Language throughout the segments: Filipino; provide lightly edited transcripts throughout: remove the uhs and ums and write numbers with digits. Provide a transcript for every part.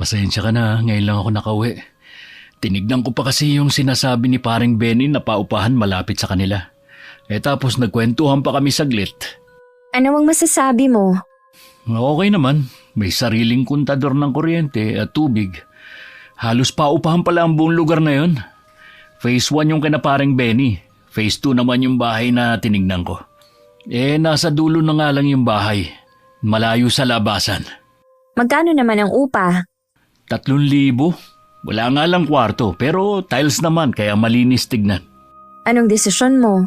Pasensya ka na, ngayon lang ako nakauwi. Tinignan ko pa kasi yung sinasabi ni paring Benny na paupahan malapit sa kanila. Tapos nagkwentuhan pa kami saglit. Ano ang masasabi mo? Okay naman, may sariling kontador ng kuryente at tubig. Halos paupahan pala ang buong lugar na yun. Phase 1 yung kina paring Benny. Phase 2 naman yung bahay na tinignan ko. Nasa dulo na nga lang yung bahay. Malayo sa labasan. Magkano naman ang upa? 3,000. Wala nga lang kwarto pero tiles naman kaya malinis tignan. Anong desisyon mo?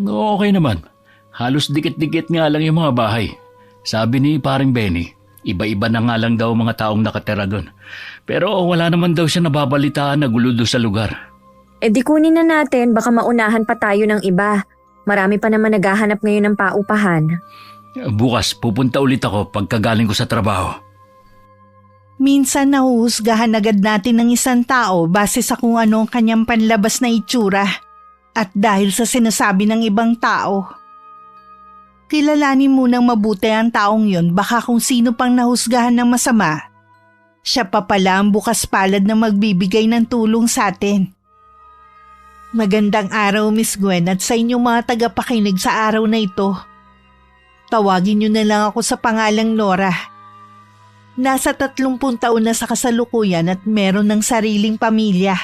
Okay naman. Halos dikit-dikit nga lang yung mga bahay. Sabi ni paring Benny, iba-iba na nga lang daw mga taong nakatira doon. Pero wala naman daw siya nababalitaan na gulo doon sa lugar. Di kunin na natin, baka maunahan pa tayo ng iba. Marami pa naman naghahanap ngayon ng paupahan. Bukas pupunta ulit ako pagkagaling ko sa trabaho. Minsan nahuhusgahan agad natin ng isang tao base sa kung ano ang kanyang panlabas na itsura at dahil sa sinasabi ng ibang tao. Kilalanin munang mabuti ang taong yun, baka kung sino pang nahusgahan ng masama. Siya pa pala ang bukas palad na magbibigay ng tulong sa atin. Magandang araw, Miss Gwen, at sa inyong mga tagapakinig sa araw na ito. Tawagin niyo na lang ako sa pangalang Nora. Nasa 30 taon na sa kasalukuyan at meron ng sariling pamilya.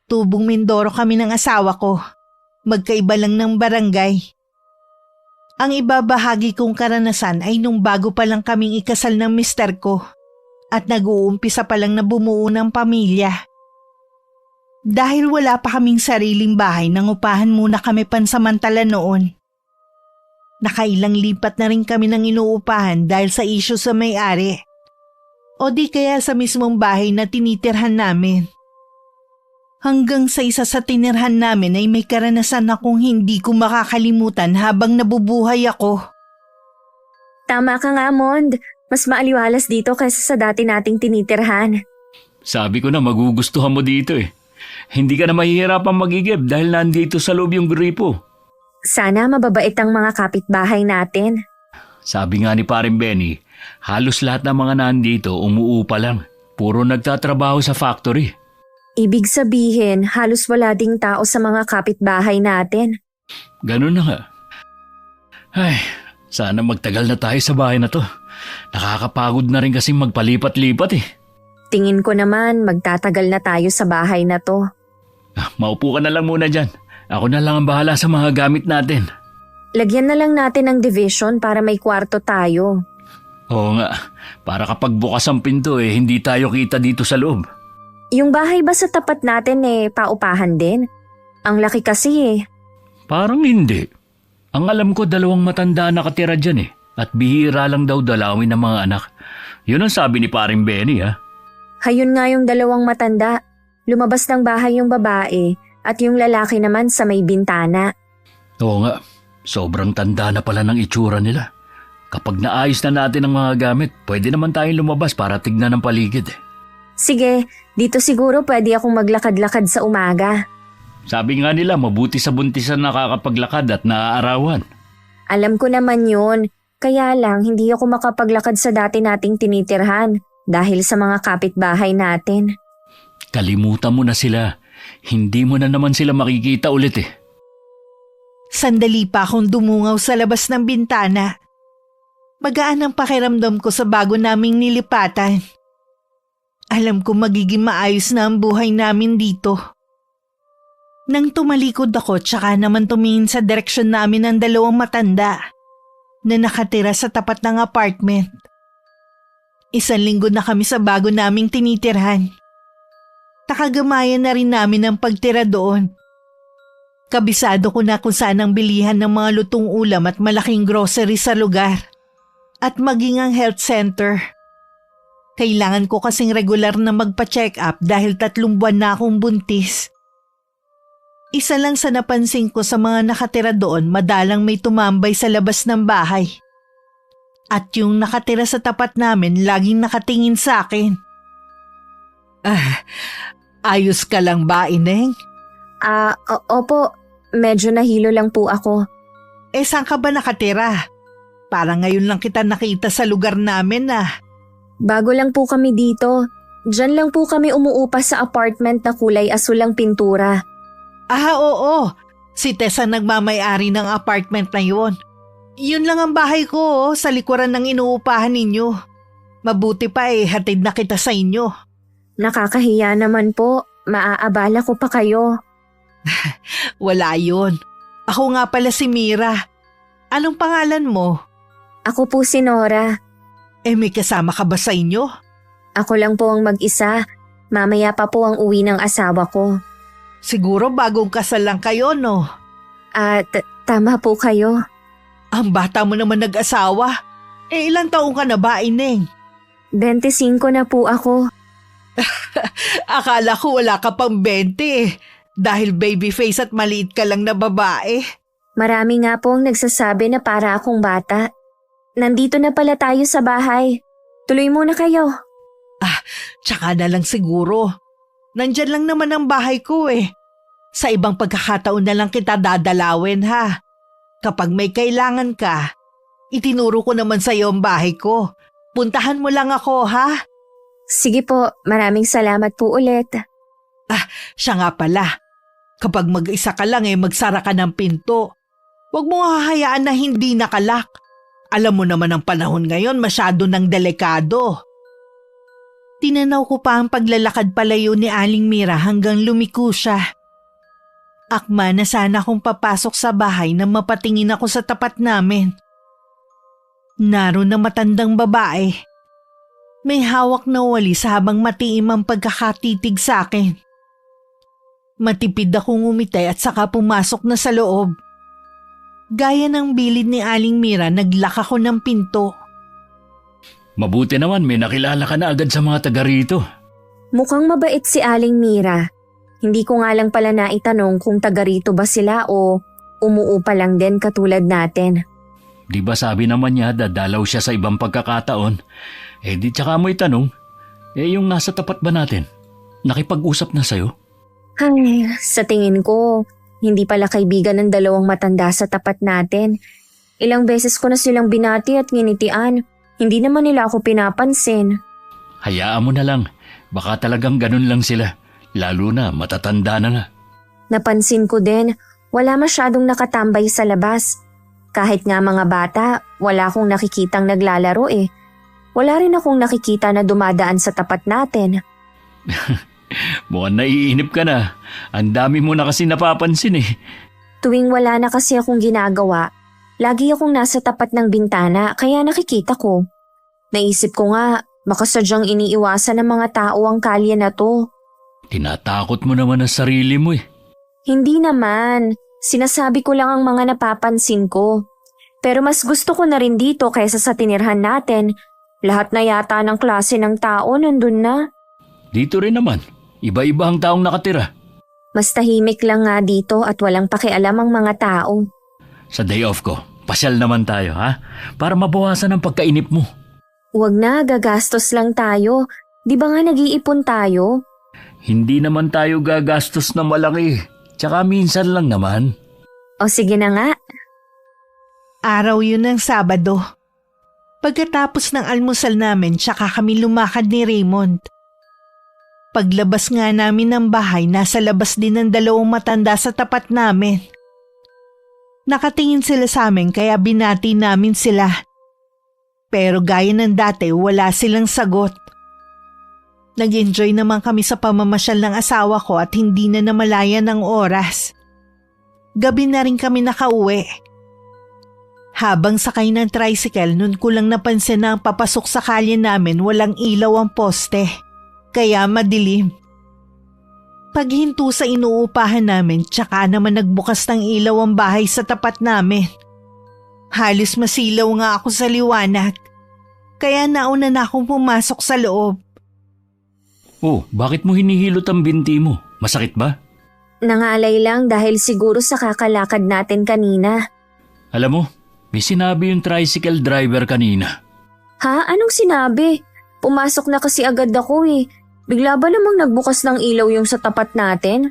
Tubong Mindoro kami ng asawa ko. Magkaiba lang ng barangay. Ang ibabahagi kong karanasan ay nung bago pa lang kaming ikasal ng mister ko at nag-uumpisa pa lang na bumuo ng pamilya. Dahil wala pa kaming sariling bahay, nangupahan muna kami pansamantala noon. Nakailang lipat na rin kami ng inuupahan dahil sa isyu sa may-ari. O di kaya sa mismong bahay na tinitirhan namin. Hanggang sa isa sa tinirhan namin ay may karanasan akong hindi ko makakalimutan habang nabubuhay ako. Tama ka nga, Mond. Mas maaliwalas dito kaysa sa dati nating tinitirhan. Sabi ko na magugustuhan mo dito eh. Hindi ka na mahihirapang magigib dahil nandito sa loob yung gripo. Sana mababait ang mga kapitbahay natin. Sabi nga ni paring Benny, halos lahat ng mga nandito umuupa lang. Puro nagtatrabaho sa factory. Ibig sabihin, halos wala ding tao sa mga kapitbahay natin. Ganun na nga. Ay, sana magtagal na tayo sa bahay na to. Nakakapagod na rin kasing magpalipat-lipat eh. Tingin ko naman magtatagal na tayo sa bahay na to. Maupo ka na lang muna dyan. Ako na lang ang bahala sa mga gamit natin. Lagyan na lang natin ng division para may kwarto tayo. Oo nga, para kapag bukas ang pinto hindi tayo kita dito sa loob. Yung bahay ba sa tapat natin paupahan din? Ang laki kasi Parang hindi. Ang alam ko 2 matanda nakatira dyan at bihira lang daw dalawin ng mga anak. Yun ang sabi ni paring Benny Hayun nga yung 2 matanda. Lumabas ng bahay yung babae at yung lalaki naman sa may bintana. Oo nga, sobrang tanda na pala ng itsura nila. Kapag naayos na natin ang mga gamit, pwede naman tayong lumabas para tignan ang paligid. Sige, dito siguro pwede akong maglakad-lakad sa umaga. Sabi nga nila mabuti sa buntisan nakakapaglakad at naaarawan. Alam ko naman yun, kaya lang hindi ako makapaglakad sa dati nating tinitirhan dahil sa mga kapitbahay natin. Kalimutan mo na sila. Hindi mo na naman sila makikita ulit Sandali pa akong dumungaw sa labas ng bintana. Magaan ang pakiramdam ko sa bago naming nilipatan. Alam ko magiging maayos na ang buhay namin dito. Nang tumalikod ako tsaka naman tumingin sa direksyon namin ng 2 matanda na nakatira sa tapat ng apartment. 1 linggo na kami sa bago naming tinitirhan. Nakagamayan na rin namin ang pagtira doon. Kabisado ko na kung saan ang bilihan ng mga lutong ulam at malaking grocery sa lugar. At maging ang health center. Kailangan ko kasing regular na magpa-check up dahil 3 buwan na akong buntis. Isa lang sa napansin ko sa mga nakatira doon, madalang may tumambay sa labas ng bahay. At yung nakatira sa tapat namin laging nakatingin sa akin. Ayos ka lang ba, Ineng? Opo, medyo nahilo lang po ako. Saan ka ba nakatira? Parang ngayon lang kita nakita sa lugar namin . Bago lang po kami dito. Diyan lang po kami umuupa sa apartment na kulay asul ang pintura. Oo. Si Tess ang nagmamay-ari ng apartment na yun. Yun lang ang bahay ko sa likuran ng inuupahan ninyo. Mabuti pa hatid na kita sa inyo. Nakakahiya naman po. Maaabala ko pa kayo. Wala yun. Ako nga pala si Mira. Anong pangalan mo? Ako po si Nora. May kasama ka ba sa inyo? Ako lang po ang mag-isa. Mamaya pa po ang uwi ng asawa ko. Siguro bagong kasal lang kayo, no? At tama po kayo. Ang bata mo naman nag-asawa. Ilang taong ka na ba, Ineng? 25 na po ako. Akala ko wala ka pang 20 dahil baby face at maliit ka lang na babae. Marami nga po ang nagsasabi na para akong bata. Nandito na pala tayo sa bahay. Tuloy muna kayo. Tsaka na lang siguro. Nandyan lang naman ang bahay ko Sa ibang pagkakataon na lang kita dadalawin ha. Kapag may kailangan ka, itinuro ko naman sa iyo ang bahay ko. Puntahan mo lang ako ha. Sige po, maraming salamat po ulit. Siya nga pala. Kapag mag-isa ka lang magsara ka ng pinto. Huwag mo hahayaan na hindi nakalak. Alam mo naman ang panahon ngayon masyado ng delikado. Tinanaw ko pa ang paglalakad palayo ni Aling Mira hanggang lumiko siya. Akma na sana akong papasok sa bahay nang mapatingin ako sa tapat namin. Naroon na matandang babae. May hawak na walis habang matiim ang pagkakatitig sa akin. Matipid akong umiti at saka pumasok na sa loob. Gaya ng bilid ni Aling Mira, naglak ako ng pinto. Mabuti naman may nakilala ka na agad sa mga taga rito. Mukhang mabait si Aling Mira. Hindi ko nga lang pala naitanong kung taga rito ba sila o umuupa lang din katulad natin. Di ba sabi naman niya dadalaw siya sa ibang pagkakataon? Di tsaka mo itanong, yung nasa tapat ba natin? Nakipag-usap na sa'yo? Ay, sa tingin ko, hindi pala kaibigan ng dalawang matanda sa tapat natin. Ilang beses ko na silang binati at nginitian. Hindi naman nila ako pinapansin. Hayaan mo na lang. Baka talagang ganun lang sila. Lalo na matatanda na. Napansin ko din, wala masyadong nakatambay sa labas. Kahit nga mga bata, wala akong nakikitang naglalaro Wala rin akong nakikita na dumadaan sa tapat natin. Mukhang naiinip ka na. Ang dami mo na kasi napapansin Tuwing wala na kasi akong ginagawa, lagi akong nasa tapat ng bintana kaya nakikita ko. Naisip ko nga, baka sadyang iniiwasan ng mga tao ang kalye na to. Tinatakot mo naman ang sarili mo Hindi naman. Sinasabi ko lang ang mga napapansin ko. Pero mas gusto ko na rin dito kaysa sa tinirhan natin. Lahat na yata ng klase ng tao nandun na. Dito rin naman. Iba-iba ang taong nakatira. Mas tahimik lang nga dito at walang pakialam ang mga tao. Sa day off ko, pasyal naman tayo ha? Para mabawasan ang pagkainip mo. Huwag na, gagastos lang tayo. Di ba nga nag-iipon tayo? Hindi naman tayo gagastos na malaki. Tsaka minsan lang naman. O sige na nga. Araw yun ng Sabado. Pagkatapos ng almusal namin, tsaka kami lumakad ni Raymond. Paglabas nga namin ng bahay, nasa labas din ng dalawang matanda sa tapat namin. Nakatingin sila sa amin kaya binati namin sila. Pero gaya ng dati, wala silang sagot. Nag-enjoy naman kami sa pamamasyal ng asawa ko at hindi na namalayan ng oras. Gabi na rin kami nakauwi. Habang sakay ng tricycle, nun ko lang napansin na ang papasok sa kalye namin walang ilaw ang poste. Kaya madilim. Paghinto sa inuupahan namin, tsaka naman nagbukas ng ilaw ang bahay sa tapat namin. Halos masilaw nga ako sa liwanag. Kaya nauna na akong pumasok sa loob. Oh, bakit mo hinihilot ang binti mo? Masakit ba? Nangalay lang dahil siguro sa kakalakad natin kanina. Alam mo, may sinabi yung tricycle driver kanina. Ha? Anong sinabi? Pumasok na kasi agad ako Bigla ba namang nagbukas ng ilaw yung sa tapat natin?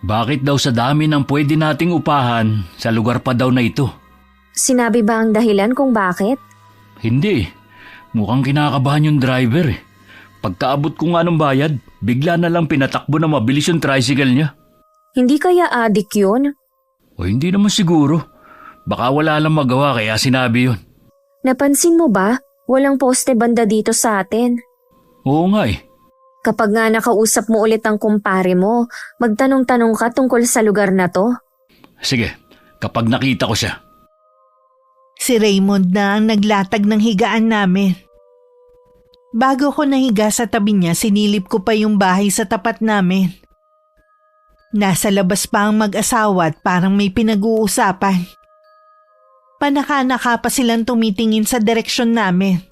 Bakit daw sa dami ng pwede nating upahan, sa lugar pa daw na ito? Sinabi ba ang dahilan kung bakit? Hindi. Mukhang kinakabahan yung driver eh. Pagkaabot ko nga ng bayad, bigla na lang pinatakbo na mabilis yung tricycle niya. Hindi kaya adik yun? O hindi naman siguro. Baka wala lang magawa kaya sinabi yun. Napansin mo ba? Walang poste banda dito sa atin. Oo nga eh. Kapag nga nakausap mo ulit ang kumpare mo, magtanong-tanong ka tungkol sa lugar na to. Sige, kapag nakita ko siya. Si Raymond na ang naglatag ng higaan namin. Bago ko nahiga sa tabi niya, sinilip ko pa yung bahay sa tapat namin. Nasa labas pa ang mag-asawa at parang may pinag-uusapan. Panaka-naka pa silang tumitingin sa direksyon namin.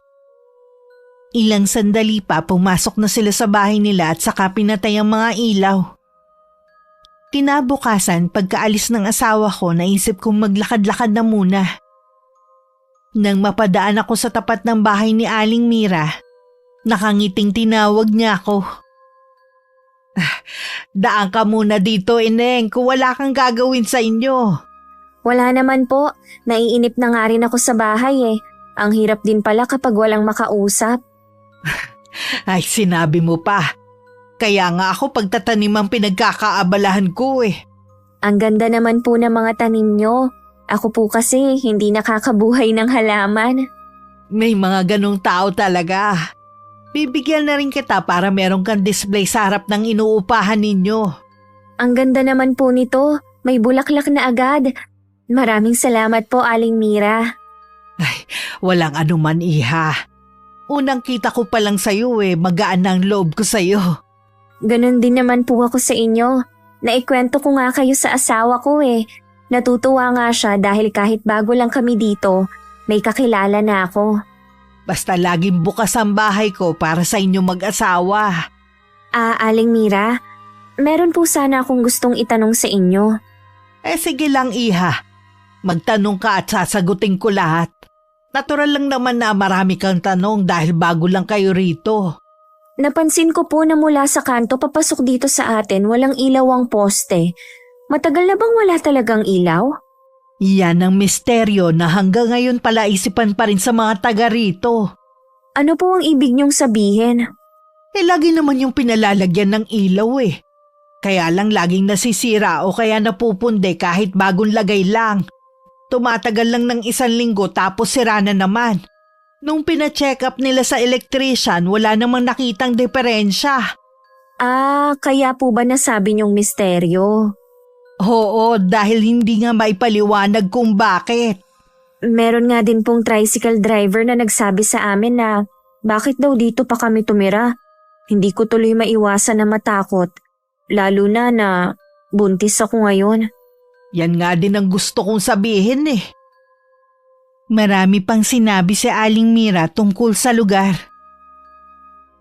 Ilang sandali pa pumasok na sila sa bahay nila at saka pinatay ang mga ilaw. Kinabukasan, pagkaalis ng asawa ko, naisip kong maglakad-lakad na muna. Nang mapadaan ako sa tapat ng bahay ni Aling Mira, nakangiting tinawag niya ako. Daan ka muna dito, Ineng, kung wala kang gagawin sa inyo. Wala naman po. Naiinip na nga rin ako sa bahay eh. Ang hirap din pala kapag walang makausap. Ay, sinabi mo pa. Kaya nga ako pagtatanim ang pinagkakaabalahan ko eh. Ang ganda naman po ng mga tanim nyo. Ako po kasi hindi nakakabuhay ng halaman. May mga ganong tao talaga. Bibigyan na rin kita para meron kang display sa harap ng inuupahan ninyo. Ang ganda naman po nito. May bulaklak na agad. Maraming salamat po, Aling Mira. Ay, walang anuman, iha. Unang kita ko pa lang sa'yo eh, magaan ang loob ko sa'yo. Ganon din naman po ako sa inyo. Naikwento ko nga kayo sa asawa ko eh. Natutuwa nga siya dahil kahit bago lang kami dito, may kakilala na ako. Basta laging bukas ang bahay ko para sa inyo mag-asawa. Aling Mira, meron po sana akong gustong itanong sa inyo. Sige lang, iha. Magtanong ka at sasagutin ko lahat. Natural lang naman na marami kang tanong dahil bago lang kayo rito. Napansin ko po na mula sa kanto papasok dito sa atin walang ilaw ang poste. Matagal na bang wala talagang ilaw? Yan ang misteryo na hanggang ngayon pala isipan pa rin sa mga taga rito. Ano po ang ibig niyong sabihin? Lagi naman yung pinalalagyan ng ilaw eh. Kaya lang laging nasisira o kaya napupunde kahit bagong lagay lang. Tumatagal lang ng 1 linggo tapos sira na naman. Nung pina-check up nila sa electrician, wala namang nakitang diferensya. Kaya po ba nasabi niyong misteryo? Oo, dahil hindi nga maipaliwanag kung bakit. Meron nga din pong tricycle driver na nagsabi sa amin na bakit daw dito pa kami tumira. Hindi ko tuloy maiwasan na matakot. Lalo na buntis ako ngayon. Yan nga din ang gusto kong sabihin eh. Marami pang sinabi si Aling Mira tungkol sa lugar.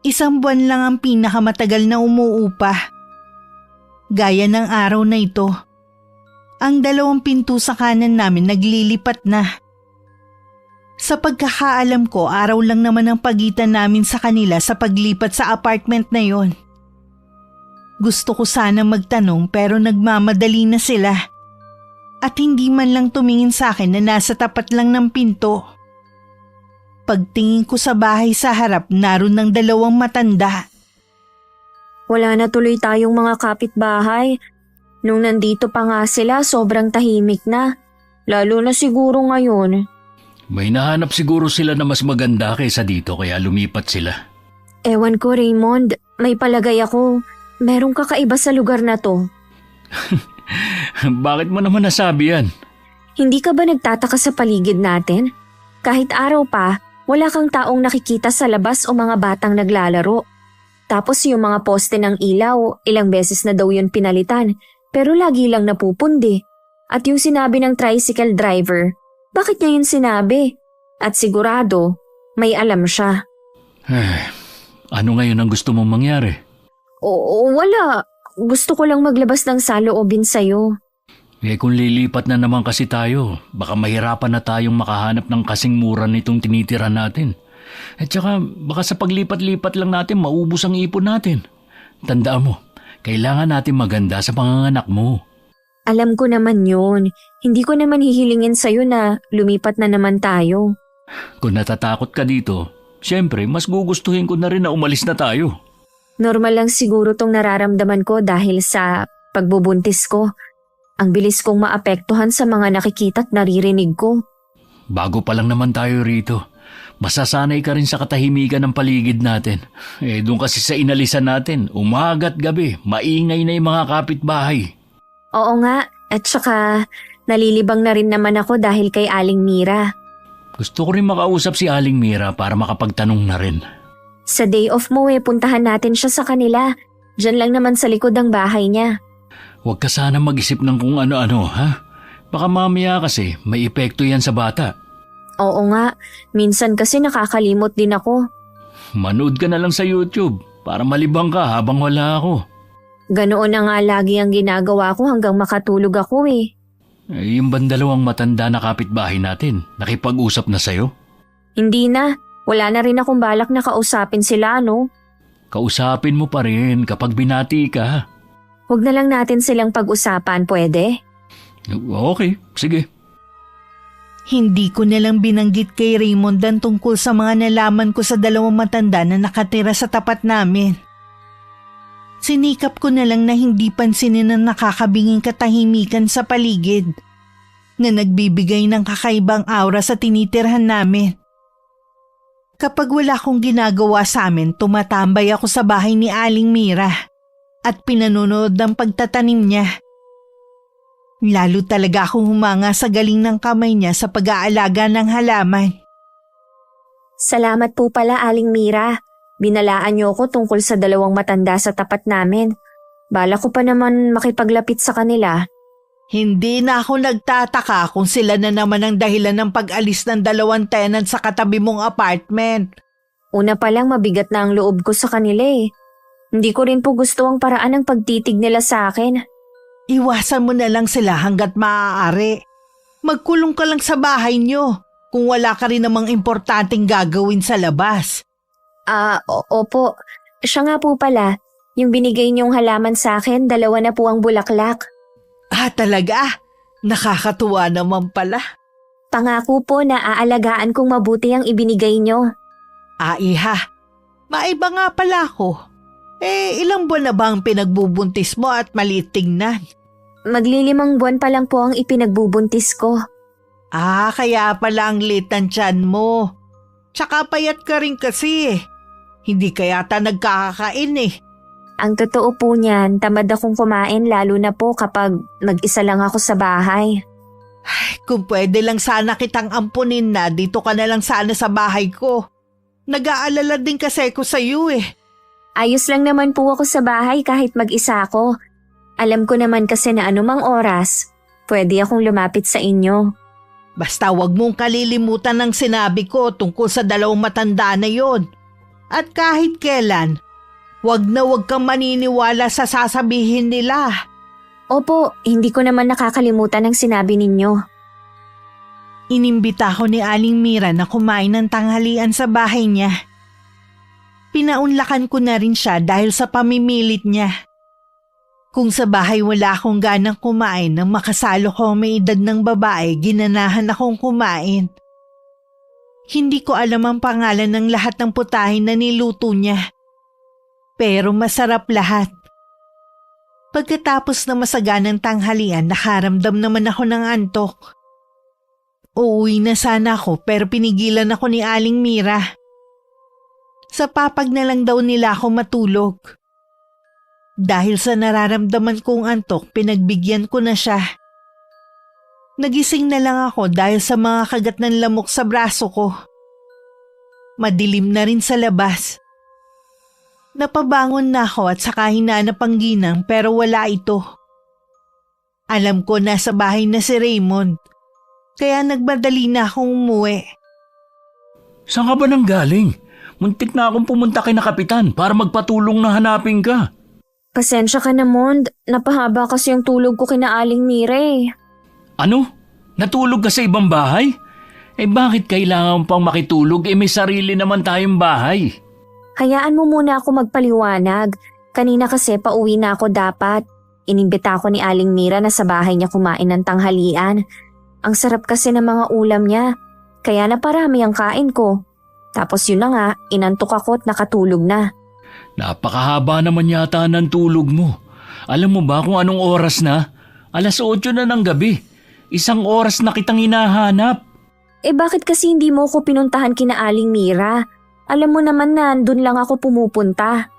1 buwan lang ang pinakamatagal na umuupa. Gaya ng araw na ito, ang 2 pinto sa kanan namin naglilipat na. Sa pagkakaalam ko, araw lang naman ang pagitan namin sa kanila sa paglipat sa apartment na yon. Gusto ko sana magtanong pero nagmamadali na sila. At hindi man lang tumingin sa akin na nasa tapat lang ng pinto. Pagtingin ko sa bahay sa harap, naroon ng 2 matanda. Wala na tuloy tayong mga kapitbahay. Nung nandito pa nga sila, sobrang tahimik na. Lalo na siguro ngayon. May nahanap siguro sila na mas maganda kaysa dito kaya lumipat sila. Ewan ko, Raymond. May palagay ako. Merong kakaiba sa lugar na to. Bakit mo naman nasabi yan? Hindi ka ba nagtataka sa paligid natin? Kahit araw pa, wala kang taong nakikita sa labas o mga batang naglalaro. Tapos yung mga poste ng ilaw, ilang beses na daw yun pinalitan, pero lagi lang napupundi. At yung sinabi ng tricycle driver, bakit niya yun sinabi? At sigurado, may alam siya. Ano ngayon ang gusto mong mangyari? Oo, wala. Gusto ko lang maglabas ng saloobin sa'yo. Kung lilipat na naman kasi tayo, baka mahirapan na tayong makahanap ng kasing mura nitong tinitira natin. At saka baka sa paglipat-lipat lang natin maubos ang ipon natin. Tandaan mo, kailangan natin maganda sa panganganak mo. Alam ko naman yun. Hindi ko naman hihilingin sa'yo na lumipat na naman tayo. Kung natatakot ka dito, Siyempre, mas gugustuhin ko na rin na umalis na tayo. Normal lang siguro tong nararamdaman ko dahil sa pagbubuntis ko. Ang bilis kong maapektuhan sa mga nakikita at naririnig ko. Bago pa lang naman tayo rito. Masasanay ka rin sa katahimikan ng paligid natin. Doon kasi sa inalisan natin, umaga't gabi, maingay na yung mga kapitbahay. Oo nga, at saka nalilibang na rin naman ako dahil kay Aling Mira. Gusto ko rin makausap si Aling Mira para makapagtanong na rin. Sa day off mo puntahan natin siya sa kanila. Diyan lang naman sa likod ng bahay niya. Huwag ka sana mag-isip ng kung ano-ano, ha? Baka mamaya kasi may epekto yan sa bata. Oo nga, minsan kasi nakakalimot din ako. Manood ka na lang sa YouTube para malibang ka habang wala ako. Ganoon na nga lagi ang ginagawa ko hanggang makatulog ako Yung bandalawang matanda na kapitbahay natin, nakipag-usap na sa'yo? Hindi na, wala na rin akong balak na kausapin sila, no? Kausapin mo pa rin kapag binati ka. Huwag na lang natin silang pag-usapan, pwede? Okay, sige. Hindi ko nalang binanggit kay Raymond ang tungkol sa mga nalaman ko sa dalawang matanda na nakatira sa tapat namin. Sinikap ko na lang na hindi pansinin ang nakakabinging katahimikan sa paligid na nagbibigay ng kakaibang aura sa tinitirhan namin. Kapag wala akong ginagawa sa amin, tumatambay ako sa bahay ni Aling Mira at pinanonood ng pagtatanim niya. Lalo talaga akong humanga sa galing ng kamay niya sa pag-aalaga ng halaman. Salamat po pala, Aling Mira. Binalaan niyo ako tungkol sa dalawang matanda sa tapat namin. Bala ko pa naman makipaglapit sa kanila. Hindi na ako nagtataka kung sila na naman ang dahilan ng pag-alis ng dalawang tenant sa katabi mong apartment. Una pa lang mabigat na ang loob ko sa kanila Hindi ko rin po gusto ang paraan ng pagtitig nila sa akin. Iwasan mo na lang sila hanggat maaari. Magkulong ka lang sa bahay niyo kung wala ka rin namang importanteng gagawin sa labas. Opo. Siya nga po pala, yung binigay niyong halaman sa akin, 2 na po ang bulaklak. Talaga? Nakakatuwa naman pala. Pangako po na aalagaan kong mabuti ang ibinigay niyo. Iha, maiba nga pala ako. Ilang buwan na ba ang pinagbubuntis mo at maliit tingnan? Magli5 buwan pa lang po ang ipinagbubuntis ko. Kaya pala ang liit ng tiyan mo. Tsaka payat ka rin kasi Hindi ka yata nagkakakain Ang totoo po niyan, tamad akong kumain lalo na po kapag mag-isa lang ako sa bahay. Kung pwede lang sana kitang ampunin na dito ka na lang sana sa bahay ko. Nag-aalala din kasi ko sa iyo Ayos lang naman po ako sa bahay kahit mag-isa ako. Alam ko naman kasi na anumang oras, pwede akong lumapit sa inyo. Basta wag mong kalilimutan ng sinabi ko tungkol sa dalawang matanda na yon. At kahit kailan, wag na wag kang maniniwala sa sasabihin nila. Opo, hindi ko naman nakakalimutan ang sinabi ninyo. Inimbita ko ni Aling Mira na kumain ng tanghalian sa bahay niya. Pinaunlakan ko na rin siya dahil sa pamimilit niya. Kung sa bahay wala akong ganang kumain nang makasalo ko may edad ng babae, ginanahan akong kumain. Hindi ko alam ang pangalan ng lahat ng putahin na niluto niya. Pero masarap lahat. Pagkatapos na masaganang tanghalian, nakaramdam naman ako ng antok. Uuwi na sana ako pero pinigilan ako ni Aling Mira. Sa papag na lang daw nila ako matulog. Dahil sa nararamdaman kong antok, pinagbigyan ko na siya. Nagising na lang ako dahil sa mga kagat ng lamok sa braso ko. Madilim na rin sa labas. Napabangon na ako at saka hinanap ang ginang pero wala ito. Alam ko nasa bahay na si Raymond, kaya nagmadali na akong umuwi. Saan ka ba nang galing? Muntik na akong pumunta kay na kapitan para magpatulong na hanapin ka. Pasensya ka na, Mond. Napahaba kasi yung tulog ko kina Aling Mira Ano? Natulog ka sa ibang bahay? Bakit kailangan pang makitulog? May sarili naman tayong bahay. Hayaan mo muna ako magpaliwanag. Kanina kasi pauwi na ako dapat. Inimbita ako ni Aling Mira na sa bahay niya kumain ng tanghalian. Ang sarap kasi ng mga ulam niya. Kaya naparami ang kain ko. Tapos yun na nga, inantok ako at nakatulog na. Napakahaba naman yata ng tulog mo. Alam mo ba kung anong oras na? 8:00 na ng gabi. 1 oras na kitang hinahanap. Bakit kasi hindi mo ko pinuntahan kina Aling Mira? Alam mo naman na doon lang ako pumupunta.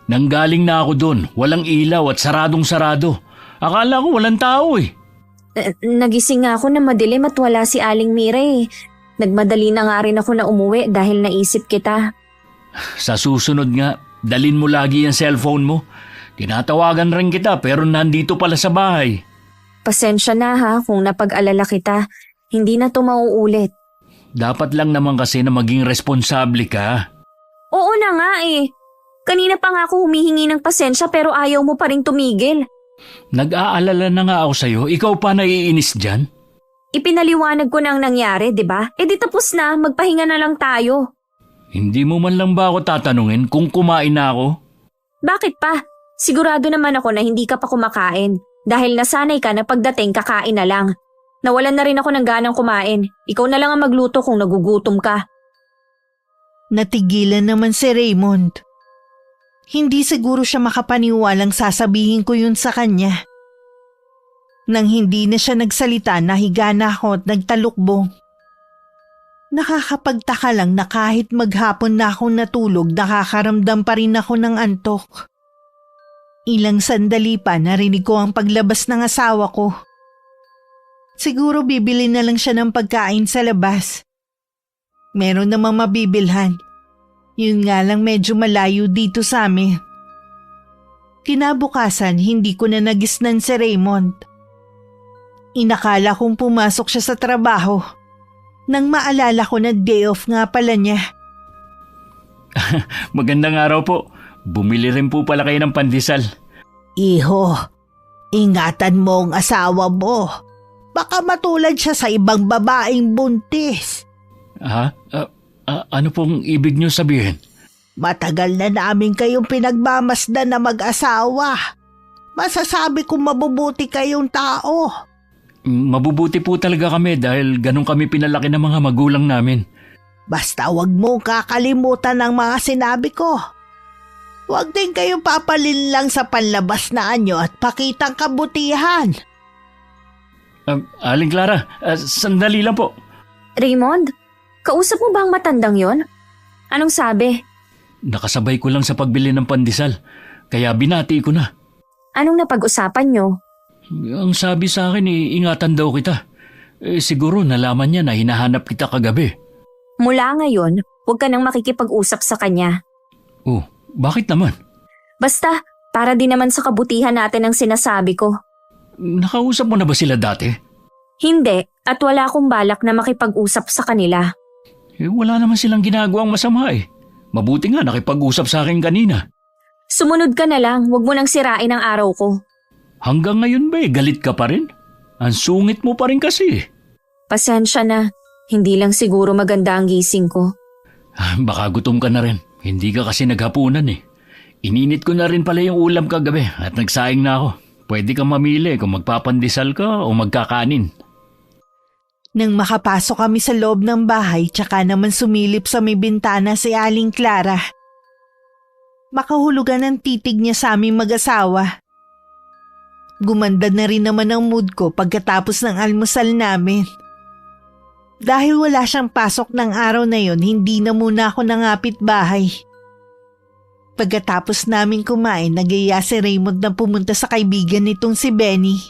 Nanggaling na ako doon. Walang ilaw at saradong-sarado. Akala ko walang tao eh. Nagising nga ako na madilim at wala si Aling Mira eh. Nagmadali na nga rin ako na umuwi dahil naisip kita. Sa susunod nga, dalin mo lagi ang cellphone mo. Tinatawagan rin kita pero nandito pala sa bahay. Pasensya na ha kung napag-alala kita. Hindi na to mauulit. Dapat lang naman kasi na maging responsable ka. Oo na nga eh. Kanina pa nga ako humihingi ng pasensya pero ayaw mo pa rin tumigil. Nag-aalala na nga ako sa'yo. Ikaw pa naiinis dyan? Ipinaliwanag ko na ang nangyari, di ba? Di tapos na, magpahinga na lang tayo. Hindi mo man lang ba ako tatanungin kung kumain na ako? Bakit pa? Sigurado naman ako na hindi ka pa kumakain. Dahil nasanay ka na pagdating kakain na lang. Nawalan na rin ako ng ganang kumain. Ikaw na lang ang magluto kung nagugutom ka. Natigilan naman si Raymond. Hindi siguro siya makapaniwalang sasabihin ko yun sa kanya. Nang hindi na siya nagsalita, nahiga na ako at nagtalukbong. Nakakapagtaka lang na kahit maghapon na akong natulog, nakakaramdam pa rin ako ng antok. Ilang sandali pa narinig ko ang paglabas ng asawa ko. Siguro bibili na lang siya ng pagkain sa labas. Meron namang mabibilhan. Yun nga lang medyo malayo dito sa amin. Kinabukasan, hindi ko na nagisnan si Raymond. Inakala kong pumasok siya sa trabaho. Nang maalala ko na day off nga pala niya. Magandang araw po. Bumili rin po pala kayo ng pandesal. Iho, ingatan mo ang asawa mo. Baka matulad siya sa ibang babaeng buntis. Ha? Ano pong ibig niyo sabihin? Matagal na namin kayong pinagmamasdan na mag-asawa. Masasabi kong mabubuti kayong tao. Mabubuti po talaga kami dahil ganun kami pinalaki ng mga magulang namin. Basta wag mong kakalimutan ang mga sinabi ko. Huwag din kayong papalin lang sa panlabas na anyo at pakitang kabutihan. Aling Clara, sandali lang po. Raymond, kausap mo ba ang matandang yon? Anong sabi? Nakasabay ko lang sa pagbili ng pandesal, kaya binati ko na. Anong napag-usapan nyo? Ang sabi sa akin, ingatan daw kita. Siguro nalaman niya na hinahanap kita kagabi. Mula ngayon, huwag ka nang makikipag-usap sa kanya. Oh, bakit naman? Basta, para din naman sa kabutihan natin ang sinasabi ko. Nakausap mo na ba sila dati? Hindi, at wala akong balak na makipag-usap sa kanila. Wala naman silang ginagawang masama eh. Mabuti nga nakipag-usap sa akin kanina. Sumunod ka na lang, huwag mo nang sirain ang araw ko. Hanggang ngayon ba galit ka pa rin? Ang sungit mo pa rin kasi. Pasensya na, hindi lang siguro maganda ang gising ko. Baka gutom ka na rin. Hindi ka kasi naghapunan eh. Ininit ko na rin pala yung ulam kagabi at nagsaing na ako. Pwede kang mamili kung magpapandesal ka o magkakanin. Nang makapasok kami sa loob ng bahay, tsaka naman sumilip sa may bintana si Aling Clara. Makahulugan ang titig niya sa aming mag-asawa. Gumanda na rin naman ang mood ko pagkatapos ng almusal namin. Dahil wala siyang pasok ng araw na yon, hindi na muna ako nangapit bahay. Pagkatapos namin kumain, nag-iya si Raymond na pumunta sa kaibigan nitong si Benny.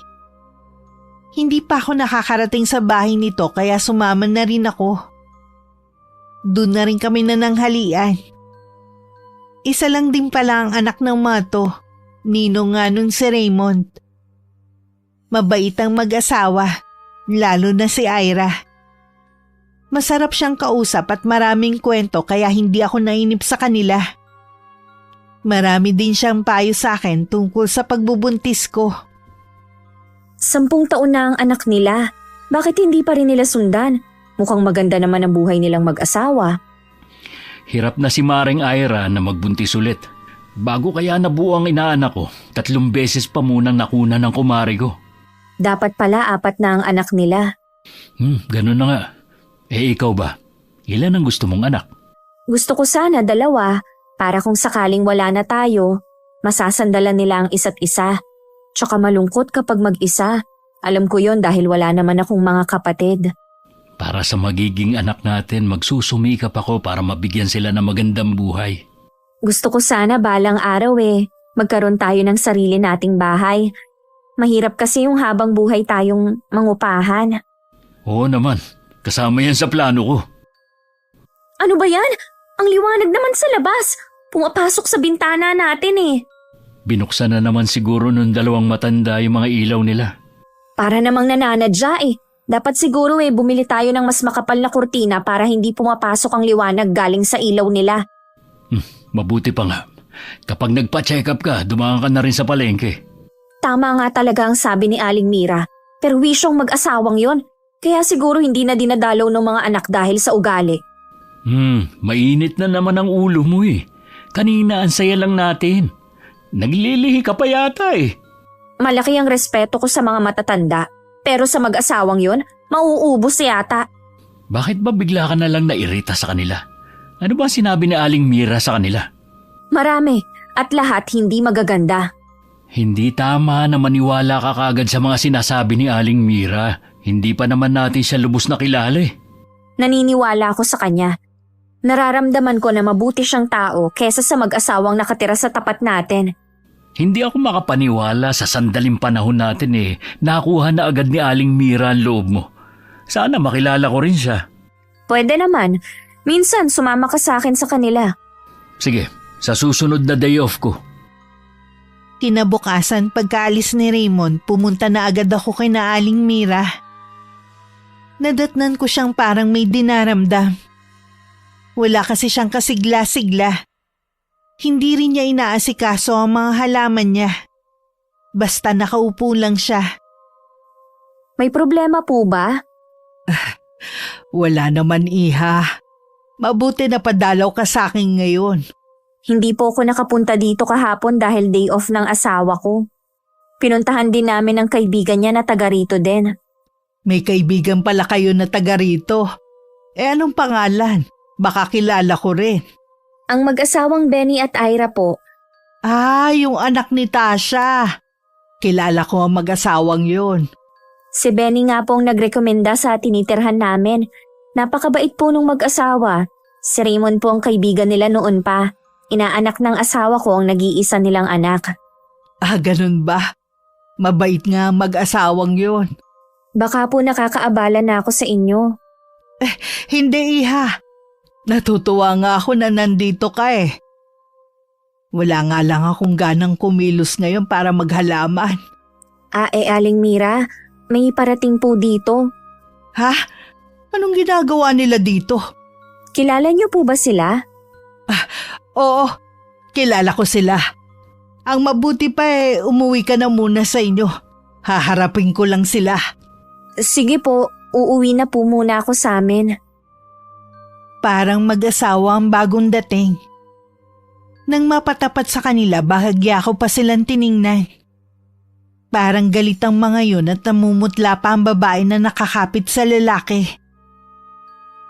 Hindi pa ako nakakarating sa bahay nito kaya sumama na rin ako. Doon na rin kami nananghalian. Isa lang din pala ang anak ng Mato, ninong nga nun si Raymond. Mabait ang mag-asawa, lalo na si Ira. Masarap siyang kausap at maraming kwento kaya hindi ako nainip sa kanila. Marami din siyang payo sa akin tungkol sa pagbubuntis ko. 10 taon na ang anak nila. Bakit hindi pa rin nila sundan? Mukhang maganda naman ang buhay nilang mag-asawa. Hirap na si Maring Ira na magbuntis ulit. Bago kaya nabuo ang inaanak ko, 3 beses pa munang nakuna ng kumari ko. Dapat pala 4 na ang anak nila. Ganun na nga. Ikaw ba? Ilan ang gusto mong anak? Gusto ko sana 2 para kung sakaling wala na tayo, masasandalan nila ang isa't isa. Tsaka malungkot kapag mag-isa. Alam ko yon dahil wala naman akong mga kapatid. Para sa magiging anak natin, magsusumikap ako para mabigyan sila ng magandang buhay. Gusto ko sana balang araw magkaroon tayo ng sarili nating bahay. Mahirap kasi yung habang buhay tayong mangupahan. Oo naman, kasama yan sa plano ko. Ano ba yan? Ang liwanag naman sa labas. Pumapasok sa bintana natin Binuksan na naman siguro nung 2 matanda yung mga ilaw nila. Para namang nananadya Dapat siguro bumili tayo ng mas makapal na kurtina para hindi pumapasok ang liwanag galing sa ilaw nila. Mabuti pa nga. Kapag nagpa-check up ka, dumaan ka na rin sa palengke. Tama nga talaga ang sabi ni Aling Mira. Pero wisyong mag-asawang yon. Kaya siguro hindi na dinadalaw ng mga anak dahil sa ugali. Mainit na naman ang ulo mo Kanina ang saya lang natin. Naglilihi ka pa yata Malaki ang respeto ko sa mga matatanda. Pero sa mag-asawang yon, mauubos yata. Bakit ba bigla ka na lang nairita sa kanila? Ano ba sinabi ni Aling Mira sa kanila? Marami at lahat hindi magaganda. Hindi tama na maniwala ka kagad sa mga sinasabi ni Aling Mira. Hindi pa naman natin siya lubos na kilala Naniniwala ako sa kanya. Nararamdaman ko na mabuti siyang tao kesa sa mag-asawang nakatira sa tapat natin. Hindi ako makapaniwala sa sandaling panahon natin nakuha na agad ni Aling Mira ang loob mo. Sana makilala ko rin siya. Pwede naman. Minsan sumama ka sa akin sa kanila. Sige, sa susunod na day off ko. Kinabukasan pagkaalis ni Raymond, pumunta na agad ako kay na Aling Mira. Nadatnan ko siyang parang may dinaramdam. Wala kasi siyang kasigla-sigla. Hindi rin niya inaasikaso ang mga halaman niya. Basta nakaupo lang siya. May problema po ba? Wala naman, iha. Mabuti na padalaw ka sa akin ngayon. Hindi po ako nakapunta dito kahapon dahil day off ng asawa ko. Pinuntahan din namin ang kaibigan niya na taga rito din. May kaibigan pala kayo na taga rito. Anong pangalan? Baka kilala ko rin. Ang mag-asawang Benny at Ira po. Yung anak ni Tasha. Kilala ko ang mag-asawang yun. Si Benny nga pong nagrekomenda sa tinitirhan namin. Napakabait po nung mag-asawa. Si Raymond po ang kaibigan nila noon pa. Inaanak ng asawa ko ang nag-iisa nilang anak. Ganun ba? Mabait nga mag-asawang yun. Baka po nakakaabala na ako sa inyo. Hindi, iha. Natutuwa nga ako na nandito ka Wala nga lang akong ganang kumilos ngayon para maghalaman. Aling Mira, may parating po dito. Ha? Anong ginagawa nila dito? Kilala niyo po ba sila? Oo, kilala ko sila. Ang mabuti pa umuwi ka na muna sa inyo. Haharapin ko lang sila. Sige po, uuwi na po muna ako sa amin. Parang mag-asawa ang bagong dating. Nang mapatapat sa kanila, bahagya ko pa silang tiningnan. Parang galit ang mga yun at namumutla pa ang babae na nakakapit sa lalaki.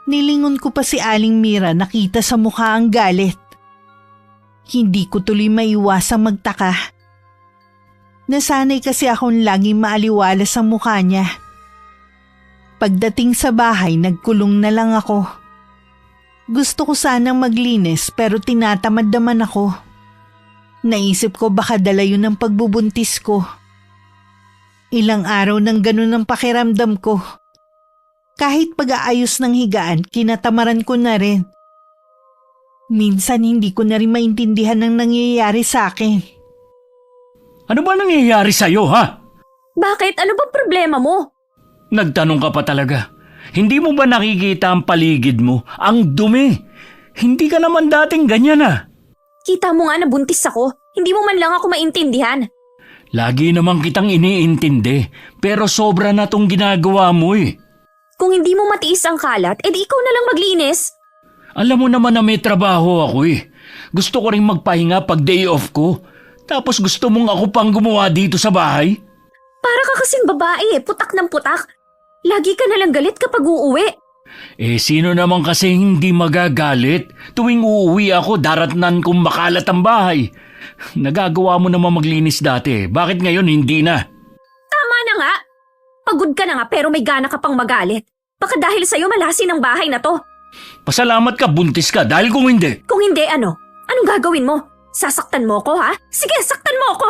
Nilingon ko pa si Aling Mira, nakita sa mukha ang galit. Hindi ko tuloy maiwasang magtaka. Nasanay kasi akong laging maaliwalas sa mukha niya. Pagdating sa bahay, nagkulong na lang ako. Gusto ko sanang maglinis pero tinatamad naman ako. Naisip ko baka dala yun ang pagbubuntis ko. Ilang araw nang ganun ang pakiramdam ko. Kahit pag-aayos ng higaan, kinatamaran ko na rin. Minsan hindi ko na rin maintindihan ang nangyayari sa akin. Ano ba nangyayari sa'yo, ha? Bakit? Ano bang problema mo? Nagtanong ka pa talaga. Hindi mo ba nakikita ang paligid mo? Ang dumi. Hindi ka naman dating ganyan Kita mo nga na buntis ako. Hindi mo man lang ako maintindihan. Lagi namang kitang iniintindi. Pero sobra na tong ginagawa mo Kung hindi mo matiis ang kalat, edi ikaw na lang maglinis. Alam mo naman na may trabaho ako Gusto ko rin magpahinga pag day off ko. Tapos gusto mong ako pang gumawa dito sa bahay? Para ka kasing babae putak ng putak. Lagi ka nalang galit kapag uuwi. Sino naman kasi hindi magagalit? Tuwing uuwi ako, daratnan kong makalat ang bahay. Nagagawa mo naman maglinis dati. Bakit ngayon hindi na? Tama na nga. Pagod ka na nga pero may gana ka pang magalit. Baka dahil sa'yo malasin ang bahay na to. Pasalamat ka, buntis ka. Dahil kung hindi... Kung hindi, ano? Anong gagawin mo? Sasaktan mo ko, ha? Sige, saktan mo ko!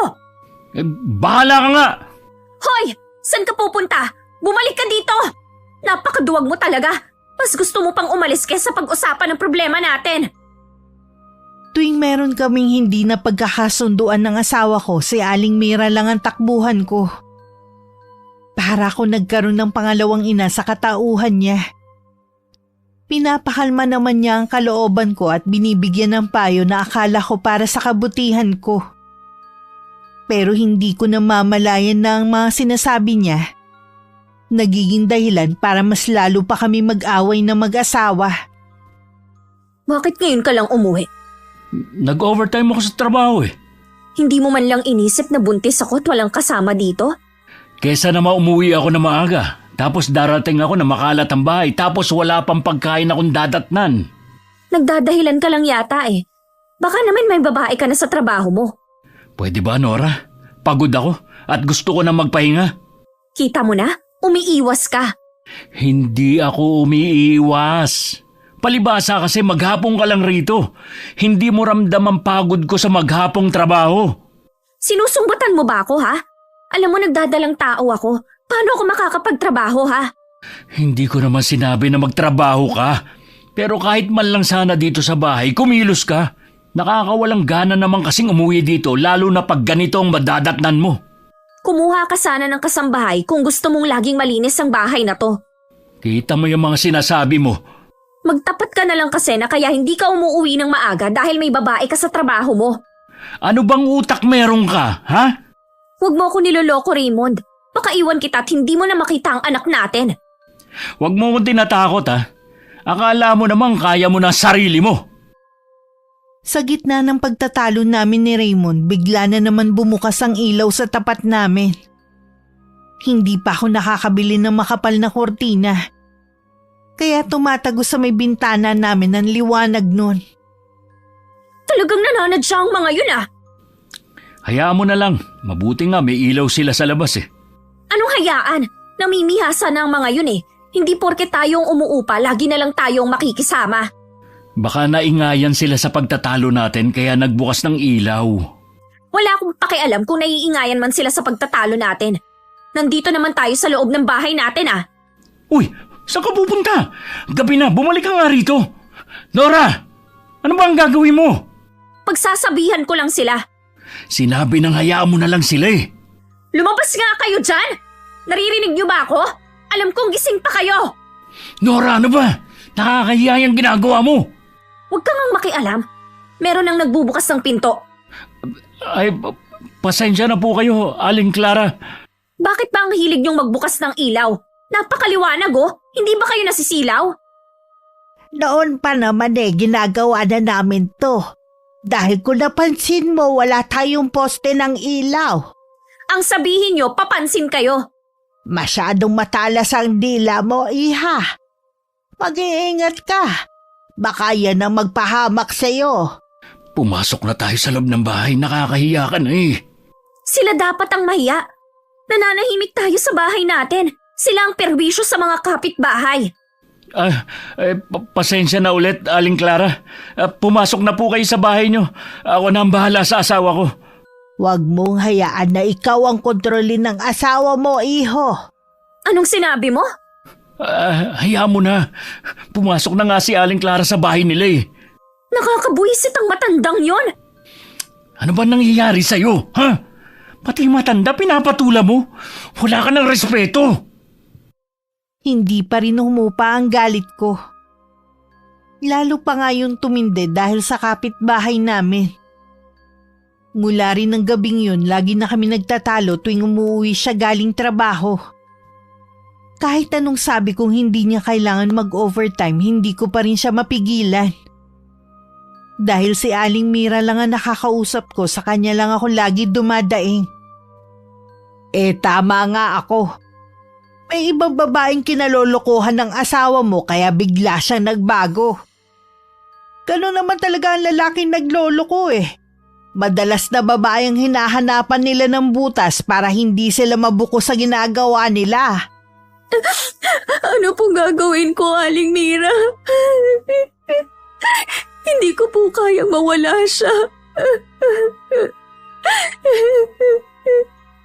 Bahala ka nga! Hoy! Saan ka pupunta? Bumalik ka dito! Napakaduwag mo talaga. Mas gusto mo pang umalis kesa pag-usapan ng problema natin. Tuwing meron kaming hindi na pagkakasunduan ng asawa ko, si Aling Mira lang ang takbuhan ko. Para ako nagkaroon ng pangalawang ina sa katauhan niya. Pinapakalma naman niya ang kalooban ko at binibigyan ng payo na akala ko para sa kabutihan ko. Pero hindi ko namamalayan na ang mga sinasabi niya nagiging dahilan para mas lalo pa kami mag-away na mag-asawa. Bakit ngayon ka lang umuwi? Nag-overtime ako sa trabaho eh. Hindi mo man lang inisip na buntis ako at walang kasama dito? Kesa na umuwi ako na maaga. Tapos darating ako na makalat ang bahay. Tapos wala pang pagkain akong dadatnan. Nagdadahilan ka lang yata eh. Baka naman may babae ka na sa trabaho mo. Pwede ba, Nora? Pagod ako at gusto ko na magpahinga. Kita mo na? Umiiwas ka. Hindi ako umiiwas. Palibasa kasi maghapong ka lang rito. Hindi mo ramdam ang pagod ko sa maghapong trabaho. Sinusumbatan mo ba ako, ha? Alam mo, nagdadalang tao ako. Paano ako makakapagtrabaho, ha? Hindi ko naman sinabi na magtrabaho ka. Pero kahit man lang sana dito sa bahay, kumilos ka. Nakakawalang gana naman kasing umuwi dito, lalo na pag ganito ang madadatnan mo. Kumuha ka sana ng kasambahay kung gusto mong laging malinis ang bahay na to. Kita mo yung mga sinasabi mo. Magtapat ka na lang kasi na kaya hindi ka umuwi ng maaga dahil may babae ka sa trabaho mo. Ano bang utak meron ka, ha? Huwag mo ako niloloko, Raymond. Baka iwan kita at hindi mo na makita ang anak natin. Huwag mo akong tinatakot, ha? Akala mo naman kaya mo na sarili mo. Sa gitna ng pagtatalo namin ni Raymond, bigla na naman bumukas ang ilaw sa tapat namin. Hindi pa ako nakakabili ng makapal na kortina. Kaya tumatago sa may bintana namin ang liwanag nun. Talagang nananad siya ang mga yun, ah. Hayaan mo na lang. Mabuti nga may ilaw sila sa labas eh. Anong hayaan? Namimihasa na ang mga yun eh. Hindi porke tayong umuupa, lagi na lang tayong makikisama. Baka naingayan sila sa pagtatalo natin kaya nagbukas ng ilaw. Wala akong pakialam kung naiingayan man sila sa pagtatalo natin. Nandito naman tayo sa loob ng bahay natin, ah. Uy, saan ka pupunta? Gabi na, bumalik ka nga rito. Nora, ano ba ang gagawin mo? Pagsasabihan ko lang sila. Sinabi nang hayaan mo na lang sila eh. Lumabas nga kayo dyan! Naririnig niyo ba ako? Alam kong gising pa kayo! Nora, ano ba? Nakakahiya yung ginagawa mo. Huwag kang makialam. Meron nang nagbubukas ng pinto. Ay, pasensya na po kayo, Aling Clara. Bakit ba ang hilig niyong magbukas ng ilaw? Napakaliwanag oh. Hindi ba kayo nasisilaw? Noon pa naman ginagawa na namin to. Dahil kung napansin mo, wala tayong poste ng ilaw. Ang sabihin niyo, papansin kayo. Masyadong matalas ang dila mo, iha. Mag-iingat ka. Baka yan ang magpahamak sa'yo. Pumasok na tayo sa loob ng bahay, nakakahiya ka na eh. Sila dapat ang mahiya. Nananahimik tayo sa bahay natin. Sila ang perwisyo sa mga kapitbahay. Pasensya na ulit, Aling Clara. Pumasok na po kayo sa bahay niyo. Ako na ang bahala sa asawa ko. Huwag mong hayaan na ikaw ang kontrolin ng asawa mo, iho. Anong sinabi mo? Hayaan mo na. Pumasok na nga si Aling Clara sa bahay nila eh. Nakakabuisit ang matandang yon. Ano ba nangyayari sa'yo, ha? Pati matanda pinapatula mo. Wala ka ng respeto. Hindi pa rin humupa ang galit ko. Lalo pa nga yung tumindi dahil sa kapitbahay namin. Mula rin ng gabing yun, lagi na kami nagtatalo tuwing umuwi siya galing trabaho. Kahit anong sabi kong hindi niya kailangan mag-overtime, hindi ko pa rin siya mapigilan. Dahil si Aling Mira lang ang nakakausap ko, sa kanya lang ako lagi dumadaing. Tama nga ako. May ibang babaeng kinalolokohan ng asawa mo kaya bigla siyang nagbago. Ganun naman talaga ang lalaking nagloloko eh. Madalas na babae ang hinahanapan nila ng butas para hindi sila mabuko sa ginagawa nila. Ano pong gagawin ko, Aling Mira? Hindi ko po kayang mawala siya.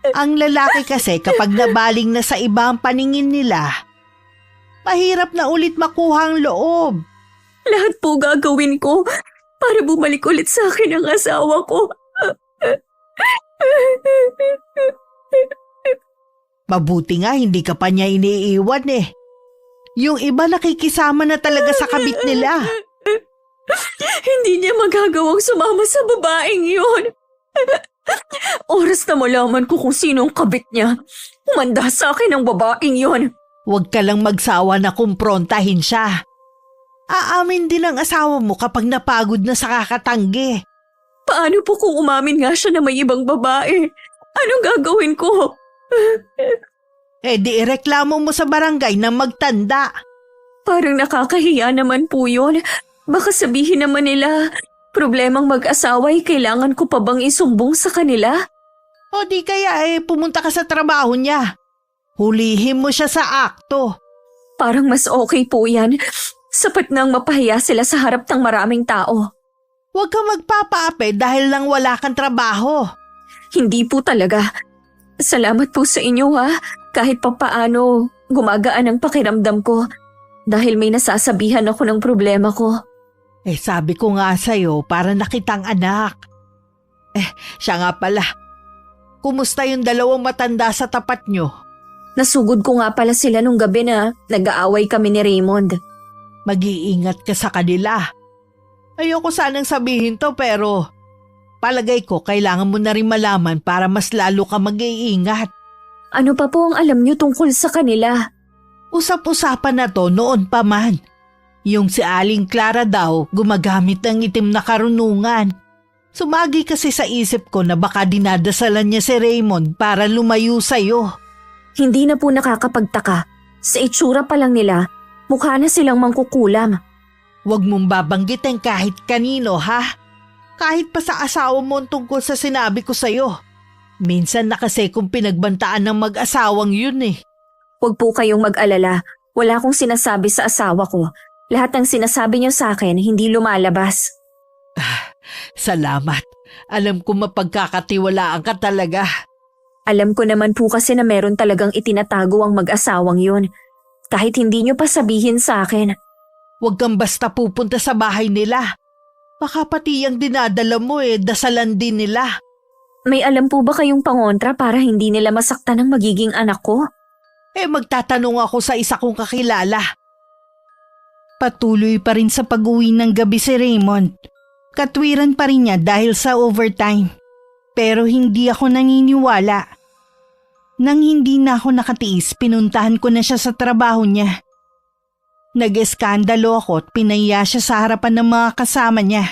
Ang lalaki kasi kapag nabaling na sa iba ang paningin nila, mahirap na ulit makuha ang loob. Lahat po gagawin ko para bumalik ulit sa akin ang asawa ko. Mabuti nga hindi ka pa niya iniiwan eh. Yung iba nakikisama na talaga sa kabit nila. Hindi niya magagawang sumama sa babaeng yun. Oras na malaman ko kung sino ang kabit niya. Umanda sa akin ang babaeng yun. Huwag ka lang magsawa na kumprontahin siya. Aamin din ang asawa mo kapag napagod na sa kakatanggi. Paano po kung umamin nga siya na may ibang babae? Anong gagawin ko? Eh di ireklamo mo sa barangay na magtanda. Parang nakakahiya naman po yun. Baka sabihin naman nila, problemang mag-asawa ay kailangan ko pa bang isumbong sa kanila? O di kaya pumunta ka sa trabaho niya. Hulihin mo siya sa akto. Parang mas okay po yan. Sapat nang mapahiya sila sa harap ng maraming tao. Huwag kang magpapaape dahil lang wala kang trabaho. Hindi po talaga. Salamat po sa inyo ha. Kahit papaano gumagaan ang pakiramdam ko. Dahil may nasasabihan ako ng problema ko. Sabi ko nga sa'yo para nakitang anak. Siya nga pala. Kumusta yung dalawang matanda sa tapat nyo? Nasugod ko nga pala sila nung gabi na nag-aaway kami ni Raymond. Mag-iingat ka sa kanila. Ayoko sanang sabihin to pero palagay ko kailangan mo na rin malaman para mas lalo ka mag-iingat. Ano pa po ang alam niyo tungkol sa kanila? Usap-usapan na to noon pa man. Yung si Aling Clara daw gumagamit ng itim na karunungan. Sumagi kasi sa isip ko na baka dinadasalan niya si Raymond para lumayo sa'yo. Hindi na po nakakapagtaka. Sa itsura pa lang nila, mukha na silang mangkukulam. Huwag mong babanggitin kahit kanino ha. Kahit pa sa asawa mo tungkol sa sinabi ko sa'yo. Minsan na kasi kung pinagbantaan ng mag-asawang yun eh. Huwag po kayong mag-alala. Wala akong sinasabi sa asawa ko. Lahat ng sinasabi niyo sa akin hindi lumalabas. Salamat. Alam ko mapagkakatiwalaan ka talaga. Alam ko naman po kasi na meron talagang itinatago ang mag-asawang yun. Kahit hindi niyo pa sabihin sa akin. Huwag kang basta pupunta sa bahay nila. Baka pati yung dinadala mo dasalan din nila. May alam po ba kayong pangontra para hindi nila masaktan ang magiging anak ko? Magtatanong ako sa isa kong kakilala. Patuloy pa rin sa pag-uwi ng gabi si Raymond. Katwiran pa rin niya dahil sa overtime. Pero hindi ako naniniwala. Nang hindi na ako nakatiis, pinuntahan ko na siya sa trabaho niya. Nag-eskandalo ako at pinaiya siya sa harapan ng mga kasama niya.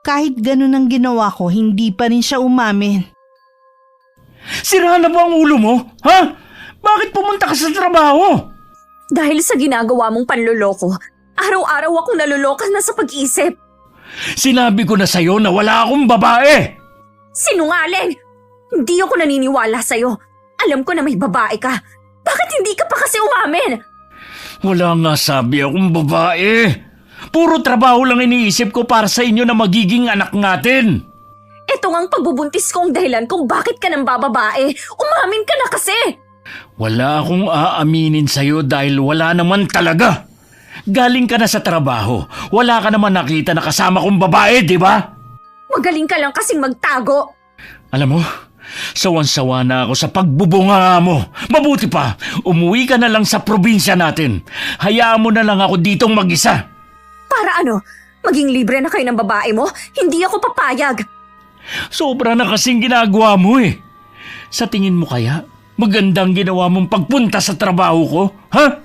Kahit ganun ang ginawa ko, hindi pa rin siya umamin. Sira na ba ang ulo mo? Ha? Bakit pumunta ka sa trabaho? Dahil sa ginagawa mong panloloko, araw-araw akong nalolokas na sa pag-isip. Sinabi ko na sa'yo na wala akong babae. Sinungaling! Hindi ako naniniwala sa'yo. Alam ko na may babae ka. Bakit hindi ka pa kasi umamin? Wala nga sabi akong babae. Puro trabaho lang iniisip ko para sa inyo na magiging anak natin. Ito ngang pagbubuntis ko ang dahilan kung bakit ka nang bababae. Umamin ka na kasi! Wala akong aaminin sa'yo dahil wala naman talaga. Galing ka na sa trabaho. Wala ka naman nakita na kasama kong babae, di ba? Magaling ka lang kasing magtago. Alam mo, sawan-sawa na ako sa pagbubunga mo. Mabuti pa, umuwi ka na lang sa probinsya natin. Hayaan mo na lang ako ditong mag-isa. Para ano? Maging libre na kayo ng babae mo? Hindi ako papayag. Sobra na kasing ginagawa mo eh. Sa tingin mo kaya, magandang ginawa mong pagpunta sa trabaho ko, ha?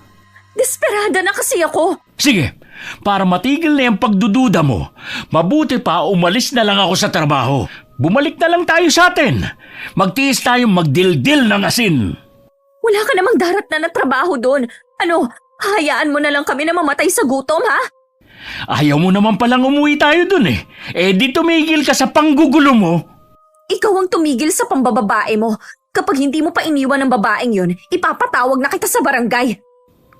Desperada na kasi ako. Sige, para matigil na yung pagdududa mo, mabuti pa umalis na lang ako sa trabaho. Bumalik na lang tayo sa atin. Magtiis tayong magdildil ng asin. Wala ka namang darat na trabaho doon. Ano, hayaan mo na lang kami na mamatay sa gutom, ha? Ayaw mo naman palang umuwi tayo dun eh. Eh di tumigil ka sa panggugulo mo. Ikaw ang tumigil sa pambababae mo. Kapag hindi mo pa iniwan ng babaeng yun, ipapatawag na kita sa barangay.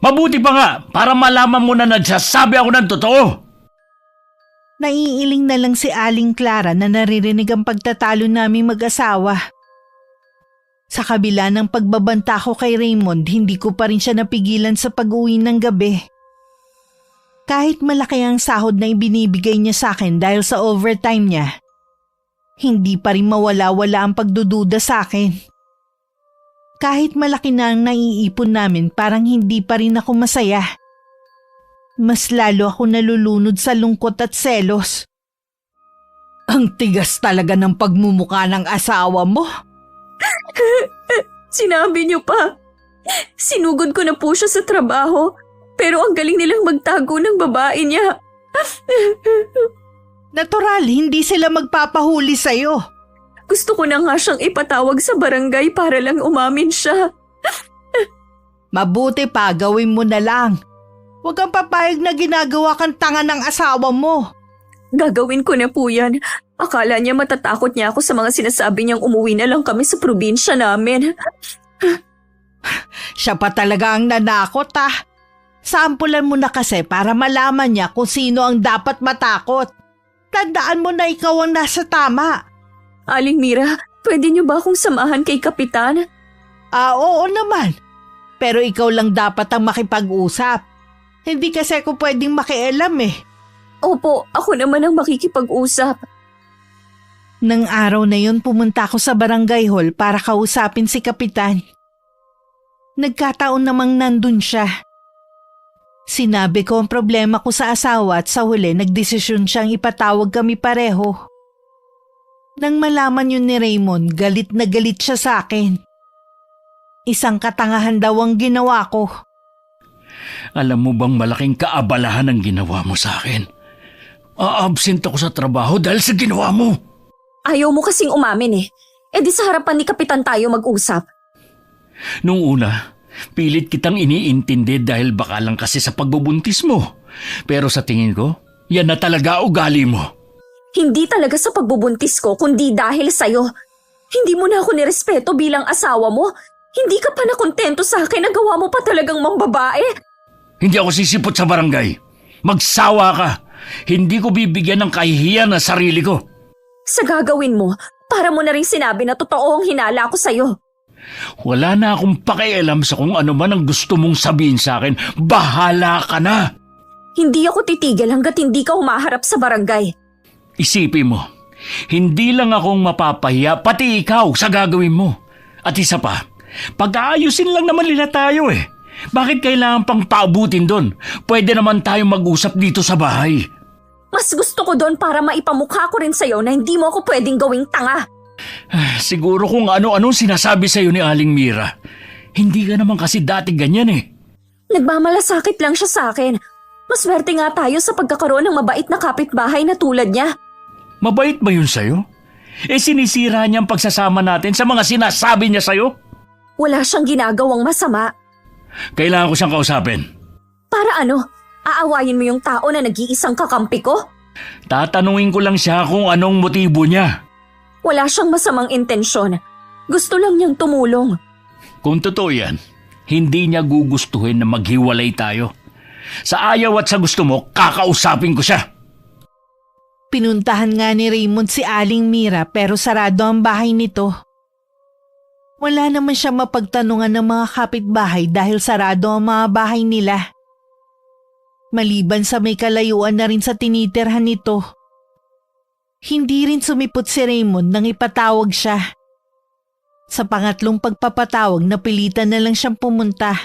Mabuti pa nga para malaman mo na nagsasabi ako ng totoo. Naiiling na lang si Aling Clara na naririnig ang pagtatalo naming mag-asawa. Sa kabila ng pagbabanta ko kay Raymond, hindi ko pa rin siya napigilan sa pag-uwi ng gabi. Kahit malaki ang sahod na ibinibigay niya sa akin dahil sa overtime niya, hindi pa rin mawala-wala ang pagdududa sa akin. Kahit malaki na ang naiipon namin, parang hindi pa rin ako masaya. Mas lalo ako nalulunod sa lungkot at selos. Ang tigas talaga ng pagmumukha ng asawa mo. Sinabi niyo pa. Sinugod ko na po siya sa trabaho, pero ang galing nilang magtago ng babae niya. Natural, hindi sila magpapahuli sa'yo. Gusto ko na nga siyang ipatawag sa barangay para lang umamin siya. Mabuti pa, gawin mo na lang. Huwag kang papayag na ginagawa kang tanga ng asawa mo. Gagawin ko na po yan. Akala niya matatakot niya ako sa mga sinasabi niyang umuwi na lang kami sa probinsya namin. Siya pa talaga ang nanakot ah. Sampulan mo na kasi para malaman niya kung sino ang dapat matakot. Tandaan mo na ikaw ang nasa tama. Aling Mira, pwede niyo ba akong samahan kay Kapitan? Oo naman. Pero ikaw lang dapat ang makipag-usap. Hindi kasi ako pwedeng makialam eh. Opo, ako naman ang makikipag-usap. Nang araw na yun pumunta ako sa barangay hall para kausapin si Kapitan. Nagkataon namang nandun siya. Sinabi ko ang problema ko sa asawa at sa huli nagdesisyon siyang ipatawag kami pareho. Nang malaman yun ni Raymond, galit na galit siya sa akin. Isang katangahan daw ang ginawa ko. Alam mo bang malaking kaabalahan ang ginawa mo sa akin? Aabsent ako sa trabaho dahil sa ginawa mo. Ayaw mo kasing umamin eh. E di sa harapan ni Kapitan tayo mag-usap. Nung una, pilit kitang iniintindi dahil baka lang kasi sa pagbubuntis mo. Pero sa tingin ko, yan na talaga ugali mo. Hindi talaga sa pagbubuntis ko, kundi dahil sa'yo. Hindi mo na ako nirespeto bilang asawa mo. Hindi ka pa nakontento sa akin na gawa mo pa talagang mambabae. Hindi ako sisipot sa barangay. Magsawa ka. Hindi ko bibigyan ng kahihiyan na sarili ko. Sa gagawin mo, para mo na rin sinabi na totoo ang hinala ko sa'yo. Wala na akong pakialam sa kung ano man ang gusto mong sabihin sa akin. Bahala ka na! Hindi ako titigil hanggat hindi ka humaharap sa barangay. Isipin mo, hindi lang akong mapapahiya, pati ikaw sa gagawin mo. At isa pa, pag-aayusin lang naman nila tayo eh. Bakit kailangan pang paabutin doon? Pwede naman tayo mag-usap dito sa bahay. Mas gusto ko doon para maipamukha ko rin sa'yo na hindi mo ako pwedeng gawing tanga. Siguro kung ano-anong sinasabi sa'yo ni Aling Mira. Hindi ka naman kasi dati ganyan eh. Nagmamalasakit lang siya sa akin. Maswerte nga tayo sa pagkakaroon ng mabait na kapitbahay na tulad niya. Mabait ba yun sa'yo? Sinisira niya ang pagsasama natin sa mga sinasabi niya sa'yo? Wala siyang ginagawang masama. Kailangan ko siyang kausapin. Para ano? Aawayin mo yung tao na nag-iisang kakampi ko? Tatanungin ko lang siya kung anong motibo niya. Wala siyang masamang intensyon. Gusto lang niyang tumulong. Kung totoo yan, hindi niya gugustuhin na maghiwalay tayo. Sa ayaw at sa gusto mo, kakausapin ko siya. Pinuntahan nga ni Raymond si Aling Mira pero sarado ang bahay nito. Wala naman siya mapagtanungan ng mga kapitbahay dahil sarado ang mga bahay nila. Maliban sa may kalayuan na rin sa tinitirhan nito. Hindi rin sumipot si Raymond nang ipatawag siya. Sa pangatlong pagpapatawag, napilitan na lang siyang pumunta.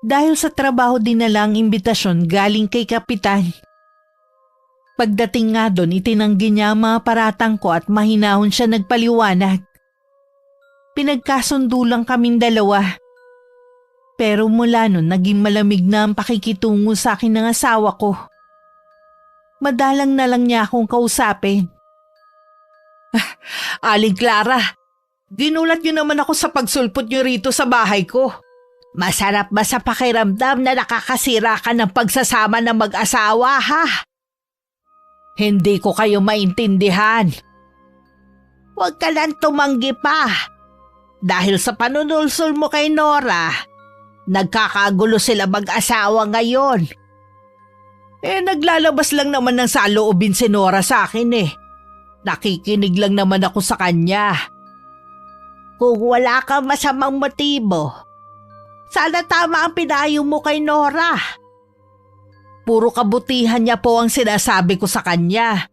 Dahil sa trabaho din na lang imbitasyon galing kay Kapitan. Pagdating nga doon, itinanggi niya ang mga paratang ko at mahinahon siya nagpaliwanag. Pinagkasundo lang kaming dalawa. Pero mula nun, naging malamig na ang pakikitungo sa akin ng asawa ko. Madalang na lang niya akong kausapin. Aling Clara, Ginulat niyo naman ako sa pagsulpot niyo rito sa bahay ko. Masarap ba sa pakiramdam na nakakasira ka ng pagsasama ng mag-asawa, ha? Hindi ko kayo maintindihan. Huwag ka lang tumanggi pa. Dahil sa panunulsol mo kay Nora, nagkakagulo sila mag-asawa ngayon. Naglalabas lang naman ng saloobin si Nora sa akin eh. Nakikinig lang naman ako sa kanya. Kung wala kang masamang motibo, sana tama ang pinayo mo kay Nora. Puro kabutihan niya po ang sinasabi ko sa kanya.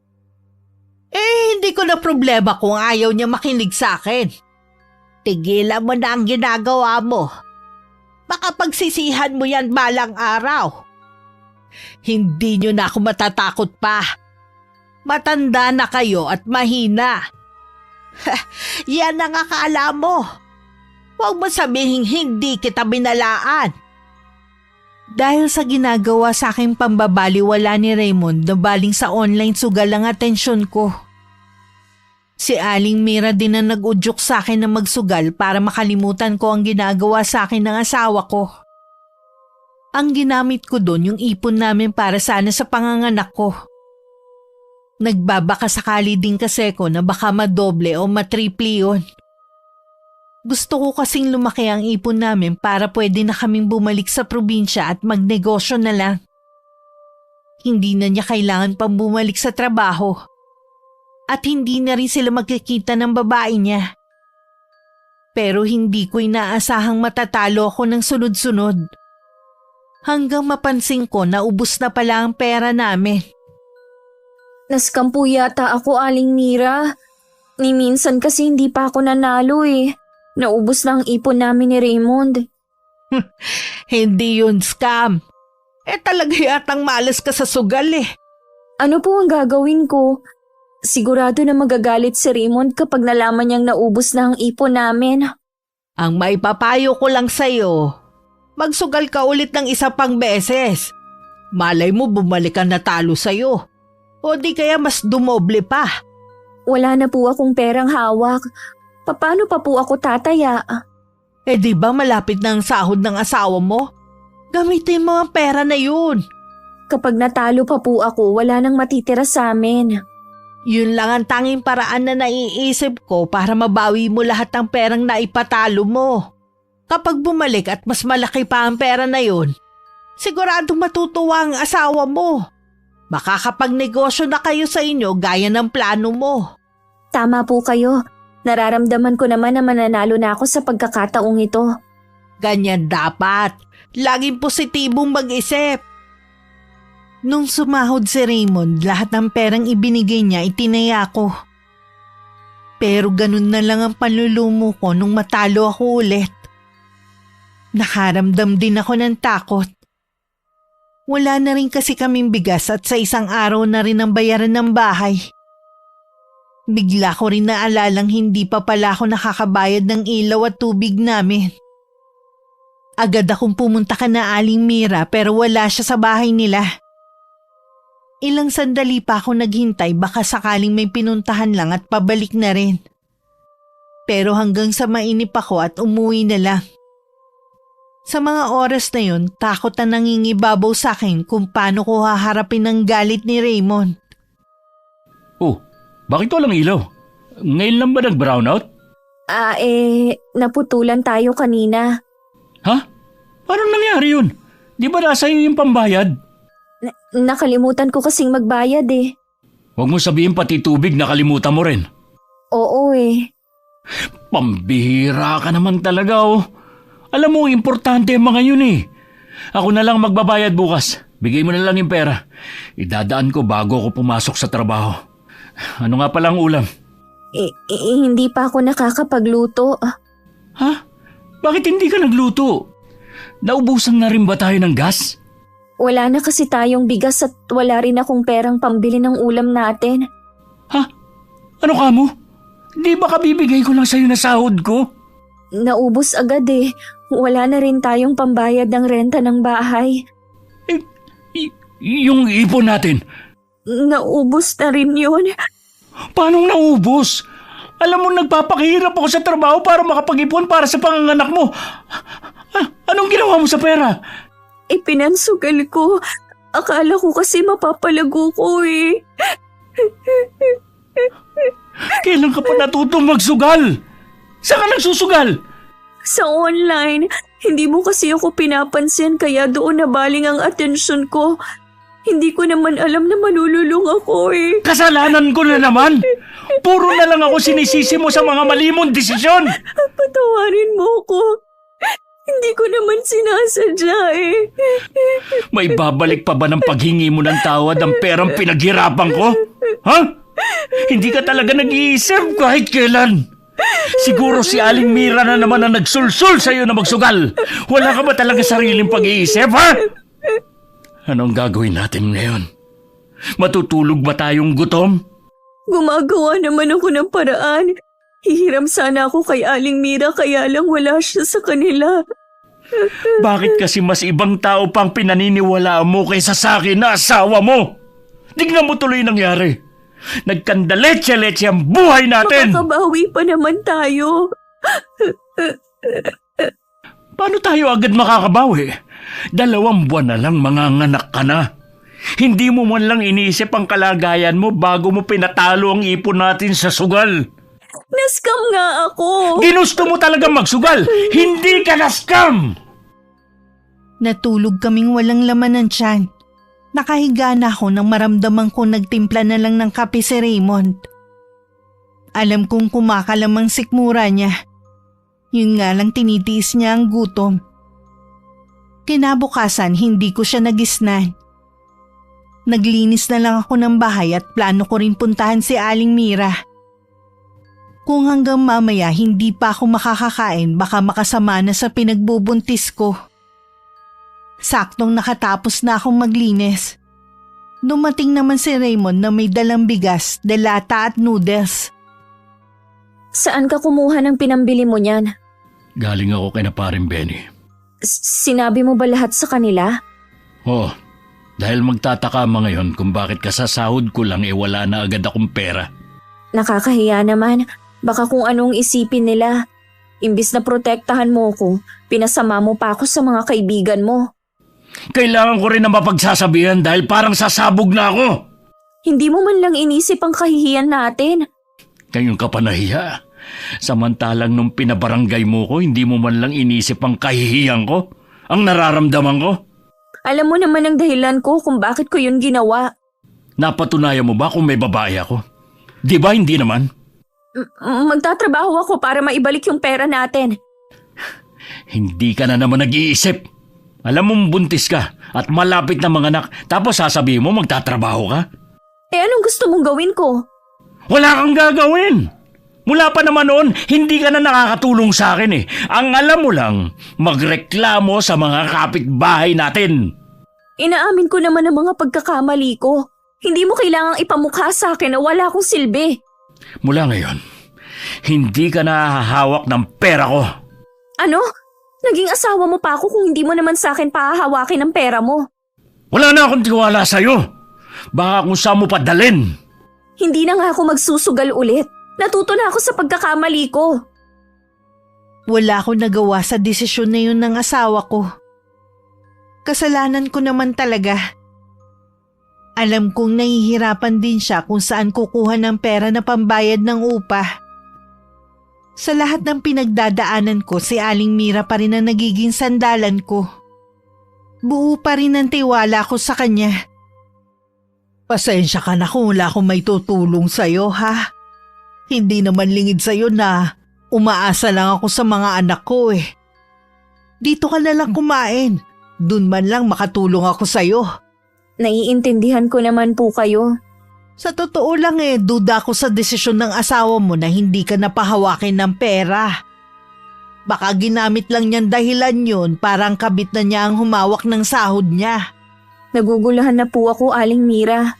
Hindi ko na problema kung ayaw niya makinig sa akin. Tigilan mo na ang ginagawa mo. Baka pagsisihan mo yan balang araw. Hindi niyo na ako matatakot pa. Matanda na kayo at mahina. Yan ang akala mo. Huwag mo sabihing hindi kita binalaan. Dahil sa ginagawa sa aking pambabaliwala ni Raymond na baling sa online sugal ang atensyon ko. Si Aling Mira din na nag-udyok sa akin na magsugal para makalimutan ko ang ginagawa sa akin ng asawa ko. Ang ginamit ko doon yung ipon namin para sana sa panganganak ko. Nagbabaka sakali din kasi ko na baka madoble o matriple yun. Gusto ko kasing lumaki ang ipon namin para pwede na kaming bumalik sa probinsya at magnegosyo na lang. Hindi na niya kailangan pang bumalik sa trabaho. At hindi na rin sila magkikita ng babae niya. Pero hindi ko inaasahang matatalo ako ng sunod-sunod. Hanggang mapansin ko na ubos na pala ang pera namin. Naskampu yata ako, Aling Mira. Ni minsan kasi hindi pa ako nanalo eh. Naubos na ang ipon namin ni Raymond. Hindi yun scam. Talaga yatang malas ka sa sugal eh. Ano po ang gagawin ko? Sigurado na magagalit si Raymond kapag nalaman niyang naubos na ang ipon namin. Ang maipapayo ko lang sa'yo, magsugal ka ulit ng isa pang beses. Malay mo bumalik ang natalo sa'yo. O di kaya mas dumoble pa. Wala na po akong perang hawak. Paano pa po ako tataya? Di ba malapit na ang sahod ng asawa mo? Gamitin mo ang pera na yun. Kapag natalo pa po ako, wala nang matitira sa amin. Yun lang ang tanging paraan na naiisip ko para mabawi mo lahat ng perang naipatalo mo. Kapag bumalik at mas malaki pa ang pera na yun, siguradong matutuwa ang asawa mo. Baka kapag negosyo na kayo sa inyo gaya ng plano mo. Tama po kayo. Nararamdaman ko naman na mananalo na ako sa pagkakataong ito. Ganyan dapat. Laging positibong mag-isip. Nung sumahod si Raymond, lahat ng perang ibinigay niya itinaya ko. Pero ganun na lang ang panlulumo ko nung matalo ako ulit. Nakaramdam din ako ng takot. Wala na rin kasi kaming bigas at sa isang araw na rin ang bayaran ng bahay. Bigla ko rin naalalang hindi pa pala ako nakakabayad ng ilaw at tubig namin. Agad akong pumunta ka na Aling Mira pero wala siya sa bahay nila. Ilang sandali pa ako naghintay baka sakaling may pinuntahan lang at pabalik na rin. Pero hanggang sa mainip ako at umuwi na lang. Sa mga oras na yun, takot na nangingibabaw sa akin kung paano ko haharapin ang galit ni Raymond. Oh, bakit walang ilaw? Ngayon lang ba nag-brownout? Naputulan tayo kanina. Ha? Paano nangyari yun? Di ba nasa iyo yung pambayad? Nakalimutan ko kasing magbayad eh. Huwag mo sabihin pati tubig nakalimutan mo rin. Oo eh. Pambihira ka naman talaga oh. Alam mo, importante ang mga yun eh. Ako na lang magbabayad bukas. Bigay mo na lang yung pera. Idadaan ko bago ako pumasok sa trabaho. Ano nga palang ulam? Hindi pa ako nakakapagluto. Ha? Bakit hindi ka nagluto? Naubusan na rin ba tayo ng gas? Wala na kasi tayong bigas at wala rin akong perang pambili ng ulam natin. Ha? Ano ka mo? Di ba kabibigay ko lang sa'yo na sahod ko? Naubos agad eh. Wala na rin tayong pambayad ng renta ng bahay. Yung ipon natin? Naubos na rin yun. Paano naubos? Alam mo, nagpapakahirap ako sa trabaho para makapag-ipon para sa panganganak mo. Anong ginawa mo sa pera? Ipinansugal ko. Akala ko kasi mapapalago ko eh. Kailan ka pa natutong magsugal? Saan ka nagsusugal? Sa online, hindi mo kasi ako pinapansin kaya doon nabaling ang atensyon ko. Hindi ko naman alam na malululong ako eh. Kasalanan ko na naman. Puro na lang ako sinisisi mo sa mga mali mong desisyon. Patawarin mo ko. Hindi ko naman sinasadya eh. May babalik pa ba ng paghingi mo ng tawad ang perang pinaghirapan ko? Ha? Hindi ka talaga nag-iisip kahit kailan. Siguro si Aling Mira na naman ang nagsulsul sa'yo na magsugal. Wala ka ba talaga sariling pag-iisip, ha? Anong gagawin natin ngayon? Matutulog ba tayong gutom? Gumagawa naman ako ng paraan. Hihiram sana ako kay Aling Mira kaya lang wala siya sa kanila. Bakit kasi mas ibang tao pang pinaniniwalaan mo kaysa sa akin na asawa mo? Tignan mo tuloy nangyari. Nagkandaletse-letse ang buhay natin! Makakabawi pa naman tayo. Paano tayo agad makakabawi? 2 buwan na lang manganganak ka na. Hindi mo man lang iniisip ang kalagayan mo bago mo pinatalo ang ipon natin sa sugal. Nascam nga ako. Ginusto mo talaga magsugal! Hindi ka na-scam! Natulog kaming walang laman ng tiyan. Nakahiga na ako nang maramdaman ko nagtimpla na lang ng kape si Raymond. Alam kong kumakalamang sikmura niya. Yun nga lang tinitiis niya ang gutom. Kinabukasan hindi ko siya nagisnan. Naglinis na lang ako ng bahay at plano ko rin puntahan si Aling Mira. Kung hanggang mamaya hindi pa ako makakakain baka makasama na sa pinagbubuntis ko. Saktong nakatapos na akong maglinis. Dumating naman si Raymond na may dalang bigas, delata at noodles. Saan ka kumuha ng pinambili mo niyan? Galing ako kay na paring Benny. Sinabi mo ba lahat sa kanila? Oo, dahil magtataka mo ngayon kung bakit kasasahod ko lang wala na agad akong pera. Nakakahiya naman. Baka kung anong isipin nila. Imbis na protektahan mo ko, pinasama mo pa ako sa mga kaibigan mo. Kailangan ko rin na mapagsasabihan dahil parang sasabog na ako. Hindi mo man lang inisip ang kahihiyan natin. Ngayon ka pa nahiya. Samantalang nung pinabarangay mo ko, hindi mo man lang inisip ang kahihiyan ko, ang nararamdaman ko. Alam mo naman ang dahilan ko kung bakit ko yun ginawa. Napatunayan mo ba kung may babae ako? Di ba hindi naman? Magtatrabaho ako para maibalik yung pera natin. Hindi ka na naman nag-iisip. Alam mong buntis ka at malapit na manganak tapos sasabihin mo magtatrabaho ka? Anong gusto mong gawin ko? Wala kang gagawin. Mula pa naman noon, hindi ka na nakakatulong sa akin eh. Ang alam mo lang, magreklamo sa mga kapitbahay natin. Inaamin ko naman ang mga pagkakamali ko. Hindi mo kailangang ipamukha sa akin na wala akong silbi. Mula ngayon, hindi ka na hahawak ng pera ko. Ano? Naging asawa mo pa ako kung hindi mo naman sa akin pahahawakin ang pera mo. Wala na akong tiwala sa'yo. Baka kung saan mo padalin. Hindi na nga ako magsusugal ulit. Natuto na ako sa pagkakamali ko. Wala akong nagawa sa desisyon na yun ng asawa ko. Kasalanan ko naman talaga. Alam kong nahihirapan din siya kung saan kukuha ng pera na pambayad ng upa. Sa lahat ng pinagdadaanan ko, si Aling Mira pa rin ang nagiging sandalan ko. Buo pa rin ang tiwala ko sa kanya. Pasensya ka na kung wala akong may tutulong sa'yo, ha? Hindi naman lingid sa'yo na umaasa lang ako sa mga anak ko eh. Dito ka na lang kumain. Dun man lang makatulong ako sa'yo. Naiintindihan ko naman po kayo. Sa totoo lang duda ko sa desisyon ng asawa mo na hindi ka napahawakin ng pera. Baka ginamit lang niyang dahilan yun parang kabit na niya ang humawak ng sahod niya. Nagugulahan na po ako, Aling Mira.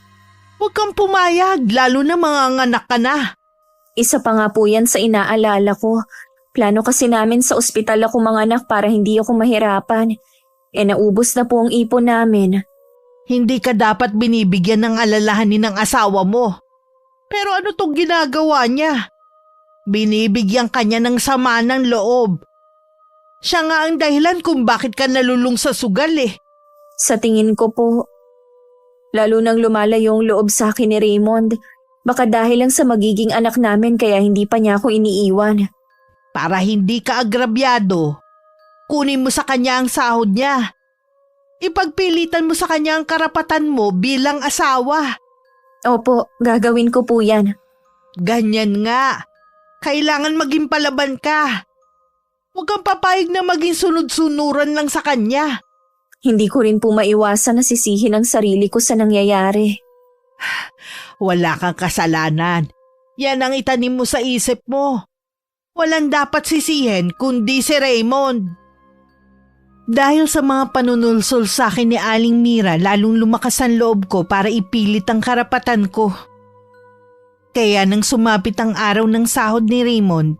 Huwag kang pumayag, lalo na mga anak ka na. Isa pa nga po yan sa inaalala ko. Plano kasi namin sa ospital ako manganak para hindi ako mahirapan. Naubos na po ang ipon namin. Hindi ka dapat binibigyan ng alalahanin ng asawa mo. Pero ano tong ginagawa niya? Binibigyan kanya ng sama ng loob. Siya nga ang dahilan kung bakit ka nalulung sa sugal eh. Sa tingin ko po, lalo nang lumalayo yung loob sa akin ni Raymond, baka dahil lang sa magiging anak namin kaya hindi pa niya ako iniiwan. Para hindi ka agrabyado, kunin mo sa kanya ang sahod niya. Ipagpilitan mo sa kanya ang karapatan mo bilang asawa. Opo, gagawin ko po yan. Ganyan nga. Kailangan maging palaban ka. Huwag kang papayag na maging sunod-sunuran lang sa kanya. Hindi ko rin po maiwasan na sisihin ang sarili ko sa nangyayari. Wala kang kasalanan. Yan ang itanim mo sa isip mo. Walang dapat sisihin kundi si Raymond. Dahil sa mga panunulsol sa akin ni Aling Mira, lalong lumakas ang loob ko para ipilit ang karapatan ko. Kaya nang sumapit ang araw ng sahod ni Raymond,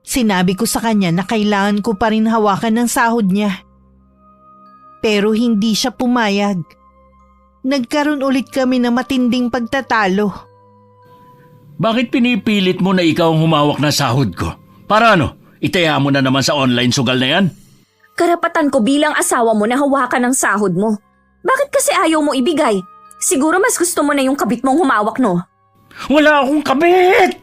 sinabi ko sa kanya na kailangan ko pa rin hawakan ng sahod niya. Pero hindi siya pumayag. Nagkaroon ulit kami ng matinding pagtatalo. Bakit pinipilit mo na ikaw ang humawak ng sahod ko? Para ano? Itaya mo na naman sa online sugal na yan? Karapatan ko bilang asawa mo na hawakan ang sahod mo. Bakit kasi ayaw mo ibigay? Siguro mas gusto mo na yung kabit mong humawak, no? Wala akong kabit!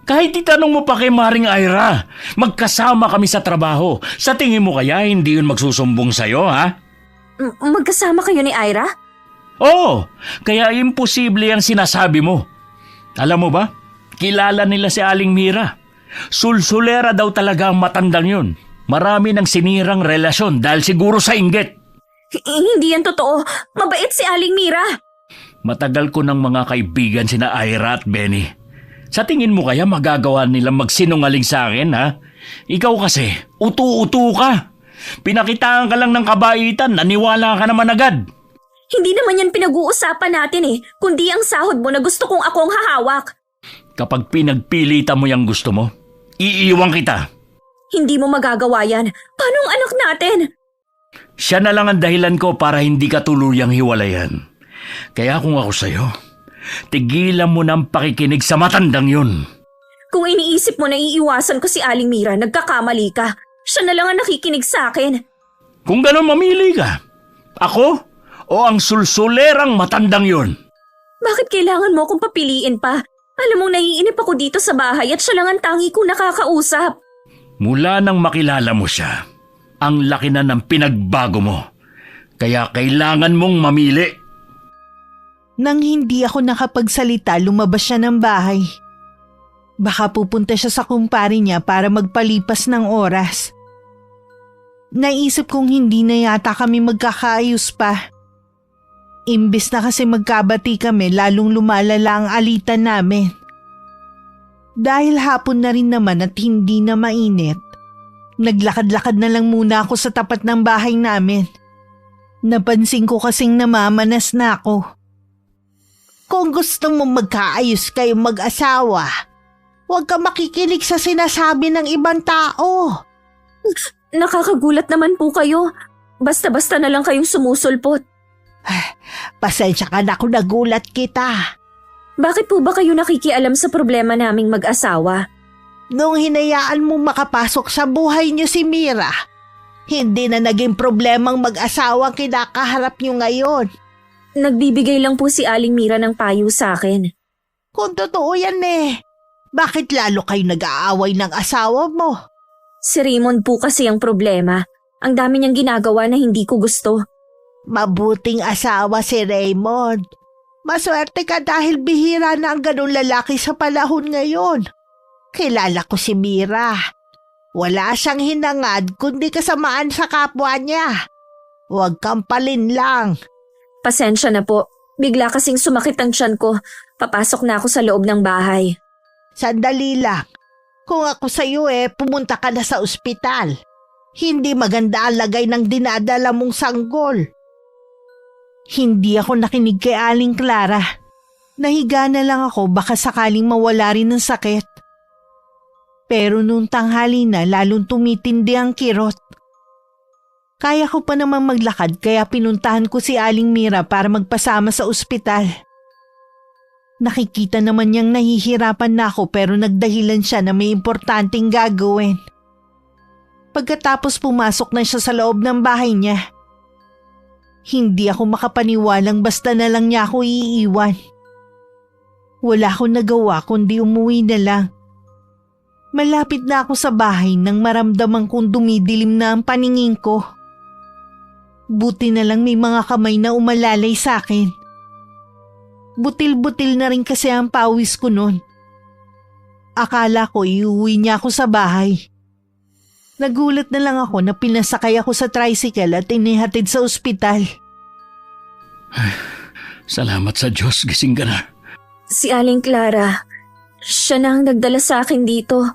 Kahit itanong mo pa kay Maring Ira, magkasama kami sa trabaho. Sa tingin mo kaya hindi yun magsusumbong sa'yo, ha? Magkasama kayo ni Ira? Oo, kaya imposible ang sinasabi mo. Alam mo ba, kilala nila si Aling Mira. Sulsulera daw talaga ang matandang yun. Marami ng sinirang relasyon dahil siguro sa inggit. Hindi yan totoo. Mabait si Aling Mira. Matagal ko ng mga kaibigan sina Ira at Benny. Sa tingin mo kaya magagawa nilang magsinungaling sa akin, ha? Ikaw kasi, utu-utu ka. Pinakitaan ka lang ng kabaitan, naniwala ka naman agad. Hindi naman yan pinag-uusapan natin eh, kundi ang sahod mo na gusto kong akong hahawak. Kapag pinagpilitan mo yung gusto mo, iiwan kita. Hindi mo magagawa yan. Paano ang anak natin? Siya na lang ang dahilan ko para hindi ka tuluyang hiwalayan. Kaya kung ako sa'yo, tigilan mo ng pakikinig sa matandang yun. Kung iniisip mo na iiwasan ko si Aling Mira, nagkakamali ka. Siya na lang ang nakikinig sa akin. Kung gano'n mamili ka, ako o ang sulsulerang matandang yun? Bakit kailangan mo akong papiliin pa? Alam mong naiinip ako dito sa bahay at siya lang ang tangi kong nakakausap. Mula nang makilala mo siya, ang laki na ng pinagbago mo. Kaya kailangan mong mamili. Nang hindi ako nakapagsalita, lumabas siya ng bahay. Baka pupunta siya sa kumpare niya para magpalipas ng oras. Naisip kong hindi na yata kami magkakaayos pa. Imbis na kasi magkabati kami, lalong lumalala ang alitan namin. Dahil hapon na rin naman at hindi na mainit, naglakad-lakad na lang muna ako sa tapat ng bahay namin. Napansin ko kasing namamanas na ako. Kung gusto mo magkaayos kayong mag-asawa, huwag ka makikinig sa sinasabi ng ibang tao. Nakakagulat naman po kayo. Basta-basta na lang kayong sumusulpot. Pasensya ka na kung nagulat kita. Bakit po ba kayo nakikialam sa problema naming mag-asawa? Nung hinayaan mo makapasok sa buhay niyo si Mira, hindi na naging problemang mag-asawa ang kinakaharap niyo ngayon. Nagbibigay lang po si Aling Mira ng payo sa akin. Kung totoo yan bakit lalo kayo nag-aaway ng asawa mo? Si Raymond po kasi ang problema. Ang dami niyang ginagawa na hindi ko gusto. Mabuting asawa si Raymond. Maswerte ka dahil bihira na ang ganun lalaki sa panahon ngayon. Kilala ko si Mira. Wala siyang hinangad kundi kasamaan sa kapwa niya. Huwag kang palinlang. Pasensya na po. Bigla kasing sumakit ang tiyan ko. Papasok na ako sa loob ng bahay. Sandali lang. Kung ako sa'yo pumunta ka na sa ospital. Hindi maganda ang lagay ng dinadala mong sanggol. Hindi ako nakinig kay Aling Clara. Nahiga na lang ako baka sakaling mawala rin ng sakit. Pero nung tanghali na lalong tumitindi ang kirot. Kaya ko pa naman maglakad kaya pinuntahan ko si Aling Mira para magpasama sa ospital. Nakikita naman niyang nahihirapan na ako pero nagdahilan siya na may importanteng gagawin. Pagkatapos pumasok na siya sa loob ng bahay niya, hindi ako makapaniwalang basta na lang niya ako iiwan. Wala akong nagawa kundi umuwi na lang. Malapit na ako sa bahay nang maramdaman kong dumidilim na ang paningin ko. Buti na lang may mga kamay na umalalay sa akin. Butil-butil na rin kasi ang pawis ko noon. Akala ko iuwi niya ako sa bahay. Nagulat na lang ako na pinasakay ako sa tricycle at inihatid sa ospital. Salamat sa Diyos, gising ka na. Si Aling Clara, siya na ang nagdala sa akin dito.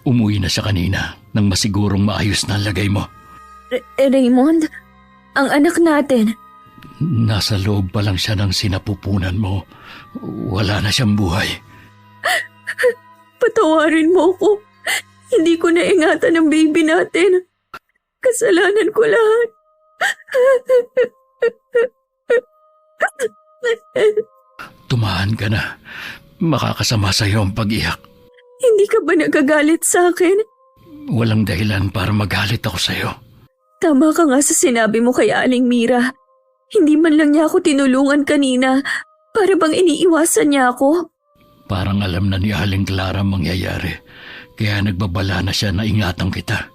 Umuwi na siya kanina nang masigurong maayos na ang lagay mo. Raymond, ang anak natin. Nasa loob pa lang siya ng sinapupunan mo. Wala na siyang buhay. Patawarin mo ako. Hindi ko naingatan ang baby natin. Kasalanan ko lahat. Tumahan ka na. Makakasama sa iyo ang pag-iyak. Hindi ka ba nagagalit sa akin? Walang dahilan para magalit ako sa iyo. Tama ka nga sa sinabi mo kay Aling Mira. Hindi man lang niya ako tinulungan kanina. Para bang iniiwasan niya ako? Parang alam na ni Aling Clara mangyayari. Kaya nagbabala na siya na ingatan kita.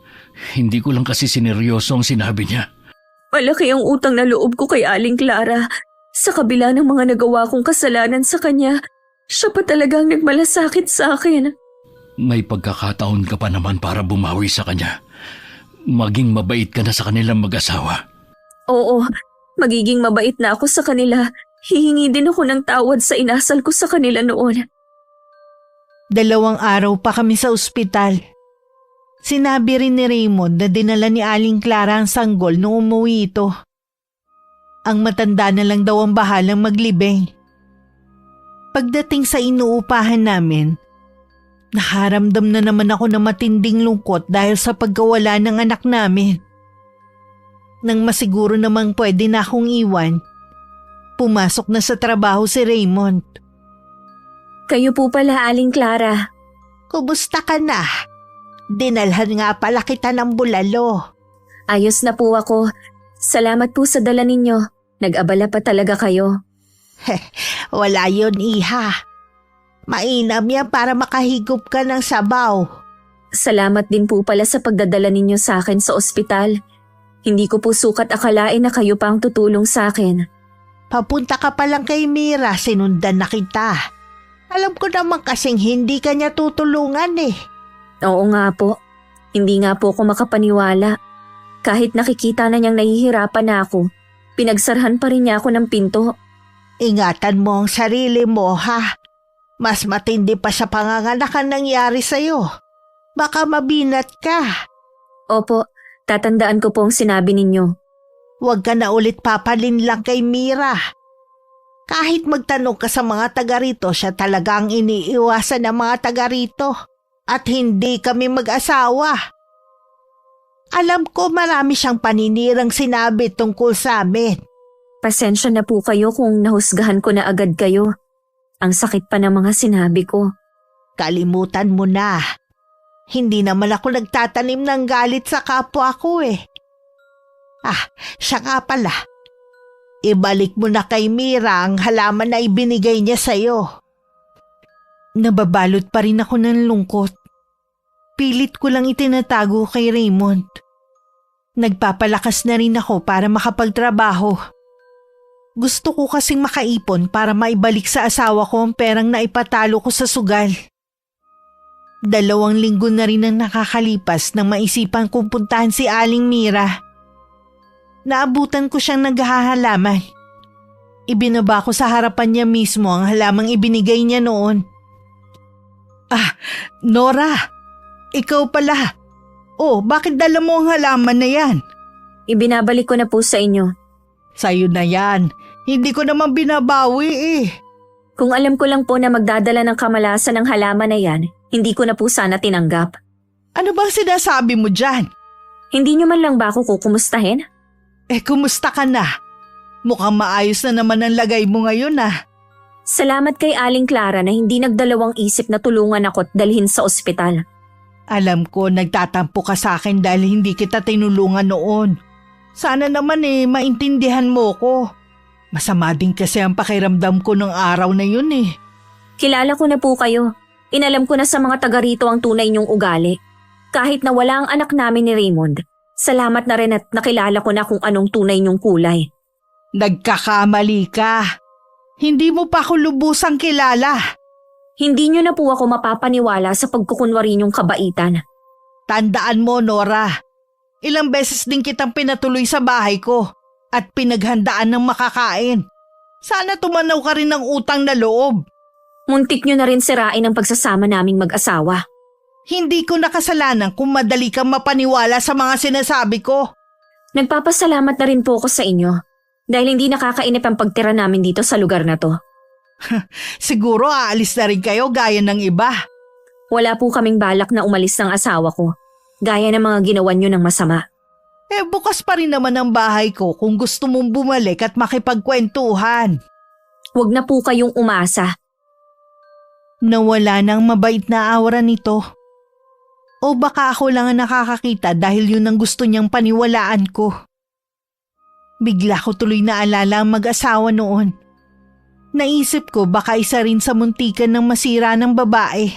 Hindi ko lang kasi sineryoso ang sinabi niya. Malaki ang utang na loob ko kay Aling Clara. Sa kabila ng mga nagawa kong kasalanan sa kanya, siya pa talagang nagmalasakit sa akin. May pagkakataon ka pa naman para bumawi sa kanya. Maging mabait ka na sa kanilang mag-asawa. Oo, magiging mabait na ako sa kanila. Hihingi din ako ng tawad sa inasal ko sa kanila noon. 2 araw pa kami sa ospital. Sinabi rin ni Raymond na dinala ni Aling Clara ang sanggol nung umuwi ito. Ang matanda na lang daw ang bahalang maglibing. Pagdating sa inuupahan namin, nakaramdam na naman ako ng matinding lungkot dahil sa pagkawala ng anak namin. Nang masiguro namang pwede na akong iwan, pumasok na sa trabaho si Raymond. Kayo po pala, Aling Clara. Kumusta ka na? Dinalhan nga pala kita ng bulalo. Ayos na po ako. Salamat po sa dala ninyo. Nag-abala pa talaga kayo. Wala yun, iha. Mainam yan para makahigop ka ng sabaw. Salamat din po pala sa pagdadala ninyo sa akin sa ospital. Hindi ko po sukat akalain na kayo pa ang tutulong sa akin. Papunta ka pa lang kay Mira, sinundan na kita. Alam ko naman kasing hindi ka niya tutulungan eh. Oo nga po. Hindi nga po ako makapaniwala. Kahit nakikita na niyang nahihirapan na ako, pinagsarhan pa rin niya ako ng pinto. Ingatan mo ang sarili mo, ha? Mas matindi pa sa panganganak ang nangyari sa'yo. Baka mabinat ka. Opo, tatandaan ko po ang sinabi ninyo. Huwag ka na ulit papalin lang kay Mira. Kahit magtanong ka sa mga taga rito, siya talagang iniiwasan ng mga taga rito. At hindi kami mag-asawa. Alam ko marami siyang paninirang sinabi tungkol sa amin. Pasensya na po kayo kung nahusgahan ko na agad kayo. Ang sakit pa ng mga sinabi ko. Kalimutan mo na. Hindi naman ako nagtatanim ng galit sa kapwa ko eh. Siya nga pala. Ibalik mo na kay Mira ang halaman na ibinigay niya sa'yo. Nababalot pa rin ako ng lungkot. Pilit ko lang itinatago kay Raymond. Nagpapalakas na rin ako para makapagtrabaho. Gusto ko kasing makaipon para maibalik sa asawa ko ang perang naipatalo ko sa sugal. 2 linggo na rin ang nakakalipas nang maisipan kong puntahan si Aling Mira. Naabutan ko siyang naghahalaman. Ibinaba ko sa harapan niya mismo ang halamang ibinigay niya noon. Nora, ikaw pala. Bakit dala mo ang halaman na yan? Ibinabalik ko na po sa inyo. Sa'yo na yan. Hindi ko naman binabawi eh. Kung alam ko lang po na magdadala ng kamalasan ng halaman na yan, hindi ko na po sana tinanggap. Ano bang sinasabi mo dyan? Hindi niyo man lang ba ako kukumustahin? Kumusta ka na? Mukhang maayos na naman ang lagay mo ngayon ah. Salamat kay Aling Clara na hindi nagdalawang isip na tulungan ako at dalhin sa ospital. Alam ko nagtatampo ka sa akin dahil hindi kita tinulungan noon. Sana naman maintindihan mo ko. Masama din kasi ang pakiramdam ko ng araw na yun eh. Kilala ko na po kayo. Inalam ko na sa mga taga rito ang tunay niyong ugali. Kahit na wala ang anak namin ni Raymond, salamat na rin at nakilala ko na kung anong tunay niyong kulay. Nagkakamali ka. Hindi mo pa ako lubusang kilala. Hindi niyo na po ako mapapaniwala sa pagkukunwari niyong kabaitan. Tandaan mo, Nora. Ilang beses din kitang pinatuloy sa bahay ko at pinaghandaan ng makakain. Sana tumanaw ka rin ng utang na loob. Muntik niyo na rin sirain ang pagsasama naming mag-asawa. Hindi ko nakasalanan kung madali kang mapaniwala sa mga sinasabi ko. Nagpapasalamat na rin po ako sa inyo dahil hindi nakakainip ang pagtira namin dito sa lugar na to. Siguro aalis na rin kayo gaya ng iba. Wala po kaming balak na umalis ng asawa ko, gaya ng mga ginawa niyo ng masama. Bukas pa rin naman ang bahay ko kung gusto mong bumalik at makipagkwentuhan. Huwag na po kayong umasa. Nawala ng mabait na aura nito. O baka ako lang ang nakakakita dahil yun ang gusto niyang paniwalaan ko. Bigla ko tuloy na alala ang mag-asawa noon. Naisip ko baka isa rin sa muntikan ng masira ng babae.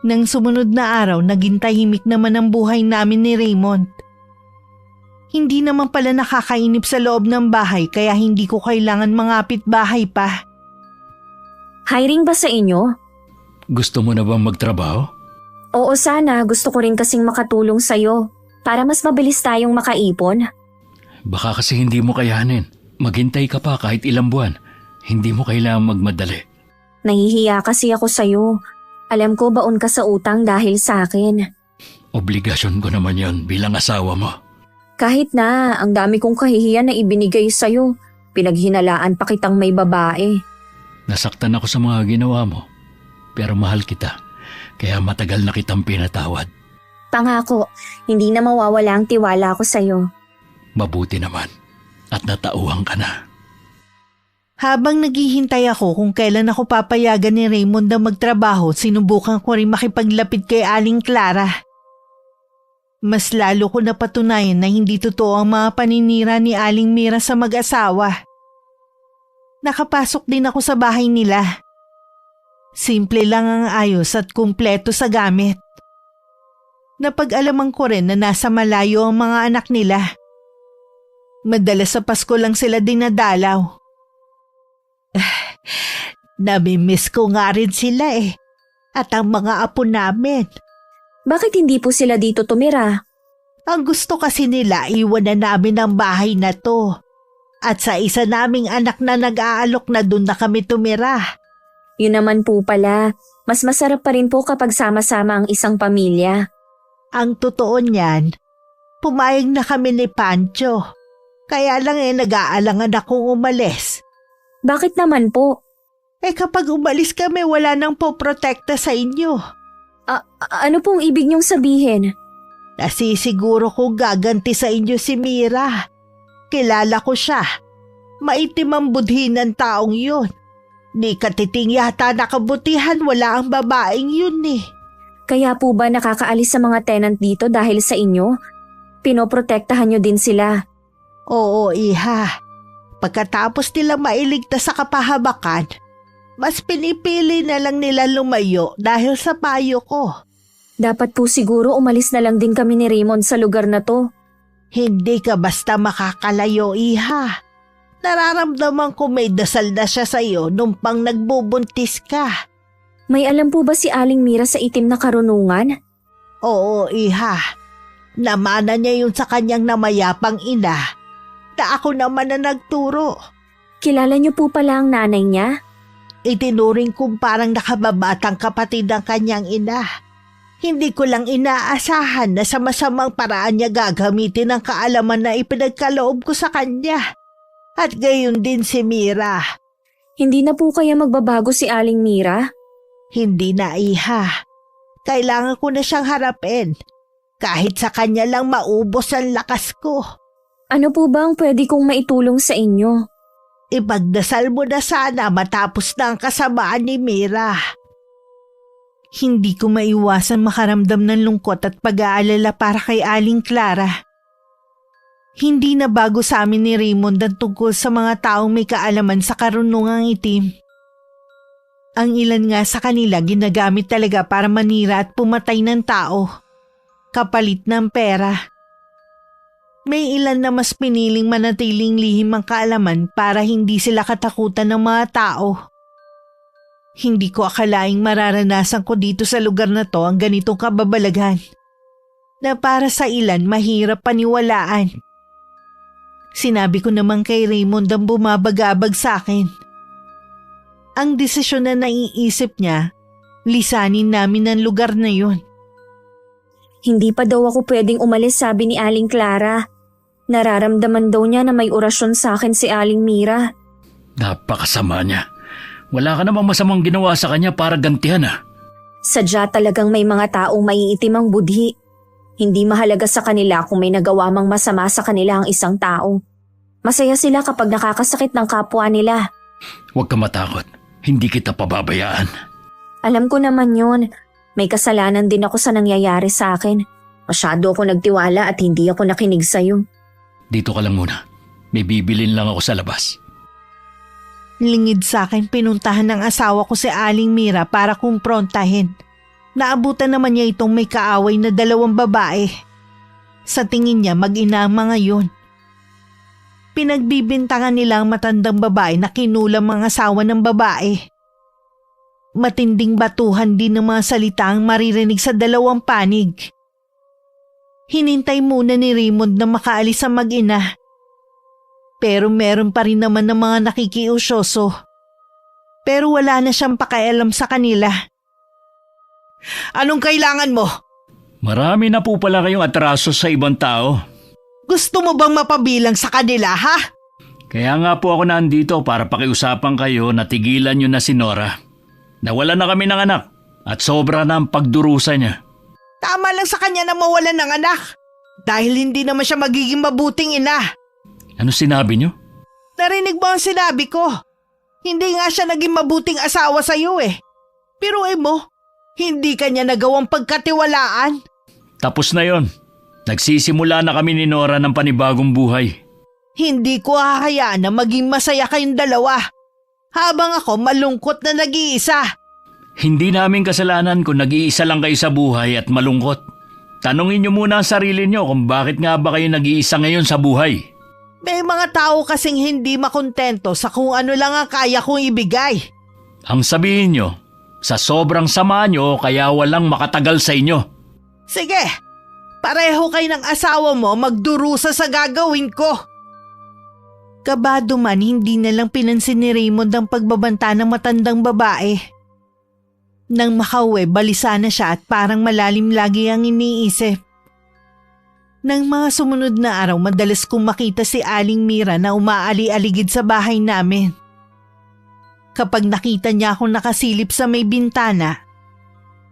Nang sumunod na araw, naging tahimik naman ang buhay namin ni Raymond. Hindi naman pala nakakainip sa loob ng bahay kaya hindi ko kailangan mangapit bahay pa. Hiring ba sa inyo? Gusto mo na bang magtrabaho? Oo sana, gusto ko rin kasing makatulong sa'yo para mas mabilis tayong makaipon. Baka kasi hindi mo kayanin. Maghintay ka pa kahit ilang buwan. Hindi mo kailangang magmadali. Nahihiya kasi ako sa'yo. Alam ko baon ka sa utang dahil sa akin. Obligasyon ko naman yon bilang asawa mo. Kahit na, ang dami kong kahihiyan na ibinigay sa'yo. Pinaghinalaan pa kitang may babae. Nasaktan ako sa mga ginawa mo. Pero mahal kita. Kaya matagal na kitang pinatawad. Pangako, hindi na mawawala ang tiwala ko sa'yo. Mabuti naman. At natauhan ka na. Habang naghihintay ako kung kailan ako papayagan ni Raymond na magtrabaho, sinubukan ko rin makipaglapit kay Aling Clara. Mas lalo ko napatunayan na hindi totoo ang mga paninira ni Aling Mira sa mag-asawa. Nakapasok din ako sa bahay nila. Simple lang ang ayos at kumpleto sa gamit. Napag-alaman ko rin na nasa malayo ang mga anak nila. Madalas sa Pasko lang sila dinadalaw. Namimiss ko nga rin sila at ang mga apo namin. Bakit hindi po sila dito tumira? Ang gusto kasi nila iwanan namin ang bahay na to. At sa isa naming anak na nag-aalok na doon na kami tumira. Yun naman po pala, mas masarap pa rin po kapag sama-sama ang isang pamilya. Ang totoo niyan, pumayag na kami ni Pancho. Kaya lang nag-aalangan akong umalis. Bakit naman po? Kapag umalis kami, wala nang poprotekta sa inyo. Ano pong ibig niyong sabihin? Nasisiguro kong gaganti sa inyo si Mira. Kilala ko siya. Maitim ang budhi ng taong yun. Ni katiting yata nakabutihan, wala ang babaeng yun Kaya po ba nakakaalis sa mga tenant dito dahil sa inyo? Pinoprotektahan niyo din sila. Oo, iha. Pagkatapos nila mailigtas sa kapahabakan, mas pinipili na lang nila lumayo dahil sa payo ko. Dapat po siguro umalis na lang din kami ni Raymond sa lugar na to. Hindi ka basta makakalayo, iha. Nararamdaman ko may dasal na siya sa'yo nung pang nagbubuntis ka. May alam po ba si Aling Mira sa itim na karunungan? Oo, iha. Namana niya yun sa kanyang namayapang ina. Na ako naman na nagturo. Kilala niyo po pala ang nanay niya? Itinuring kong parang nakababatang kapatid ang kanyang ina. Hindi ko lang inaasahan na sa masamang paraan niya gagamitin ang kaalaman na ipinagkaloob ko sa kanya. At gayon din si Mira. Hindi na po kaya magbabago si Aling Mira? Hindi na, iha. Kailangan ko na siyang harapin. Kahit sa kanya lang maubos ang lakas ko. Ano po ba ang pwede kong maitulong sa inyo? Ipagdasal mo na sana matapos na ang kasamaan ni Mira. Hindi ko maiwasan makaramdam ng lungkot at pag-aalala para kay Aling Clara. Hindi na bago sa amin ni Raymond ang tungkol sa mga taong may kaalaman sa karunungang itim. Ang ilan nga sa kanila ginagamit talaga para manira at pumatay ng tao, kapalit ng pera. May ilan na mas piniling manatiling lihim ang kaalaman para hindi sila katakutan ng mga tao. Hindi ko akalaing mararanasan ko dito sa lugar na to ang ganitong kababalaghan, na para sa ilan mahirap paniwalaan. Sinabi ko naman kay Raymond ang bumabagabag sa akin. Ang desisyon na naiisip niya, lisanin namin ang lugar na yun. Hindi pa daw ako pwedeng umalis, sabi ni Aling Clara. Nararamdaman daw niya na may orasyon sa akin si Aling Mira. Napakasama niya. Wala ka namang masamang ginawa sa kanya para gantihan Sadya talagang may mga taong maiitim ang budhi. Hindi mahalaga sa kanila kung may nagawa mang masama sa kanila ang isang tao. Masaya sila kapag nakakasakit ng kapwa nila. Huwag ka matakot. Hindi kita pababayaan. Alam ko naman yun. May kasalanan din ako sa nangyayari sa akin. Masyado ako nagtiwala at hindi ako nakinig sa'yo. Dito ka lang muna. May bibilin lang ako sa labas. Lingid sa akin pinuntahan ng asawa ko si Aling Mira para kumprontahin. Naabutan naman niya itong may kaaway na 2 babae. Sa tingin niya mag-ina ang mga yun. Pinagbibintangan nila ang matandang babae na kinulam ang asawa ng babae. Matinding batuhan din ng mga salita ang maririnig sa 2 panig. Hinintay muna ni Raymond na makaalis ang mag-ina. Pero meron pa rin naman ng mga nakikiusyoso. Pero wala na siyang pakialam sa kanila. Anong kailangan mo? Marami na po pala kayong atraso sa ibang tao. Gusto mo bang mapabilang sa kanila, ha? Kaya nga po ako nandito para pakiusapan kayo na tigilan nyo na si Nora. Nawala na kami ng anak at sobra na ang pagdurusa niya. Tama lang sa kanya na mawalan ng anak. Dahil hindi naman siya magiging mabuting ina. Ano sinabi nyo? Narinig mo ang sinabi ko. Hindi nga siya naging mabuting asawa sa iyo eh. Pero mo, hindi kanya nagawang pagkatiwalaan. Tapos na yon. Nagsisimula na kami ni Nora ng panibagong buhay. Hindi ko hahayaan na maging masaya kayong 2. Habang ako malungkot na nag-iisa. Hindi namin kasalanan kung nag-iisa lang kayo sa buhay at malungkot. Tanungin nyo muna ang sarili nyo kung bakit nga ba kayo nag-iisa ngayon sa buhay. May mga tao kasing hindi makontento sa kung ano lang ang kaya kong ibigay. Ang sabihin nyo, sa sobrang sama nyo kaya walang makatagal sa inyo. Sige, pareho kayo ng asawa mo magdurusa sa gagawin ko. Kabado man, hindi na lang pinansin ni Raymond ang pagbabanta ng matandang babae. Nang makauwi, balisa na siya at parang malalim lagi ang iniisip. Nang mga sumunod na araw, madalas kong makita si Aling Mira na umaali-aligid sa bahay namin. Kapag nakita niya akong nakasilip sa may bintana,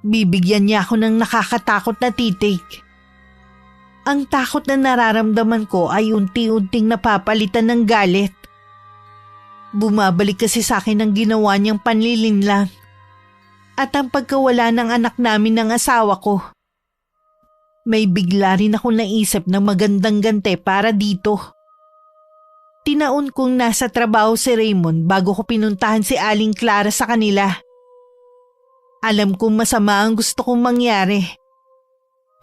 bibigyan niya ako ng nakakatakot na titig. Ang takot na nararamdaman ko ay unti-unting napapalitan ng galit. Bumabalik kasi sa akin ang ginawa niyang panlilinlang at ang pagkawala ng anak namin ng asawa ko. May bigla rin ako naisip ng magandang gante para dito. Tinaon kong nasa trabaho si Raymond bago ko pinuntahan si Aling Clara sa kanila. Alam kong masama ang gusto kong mangyari.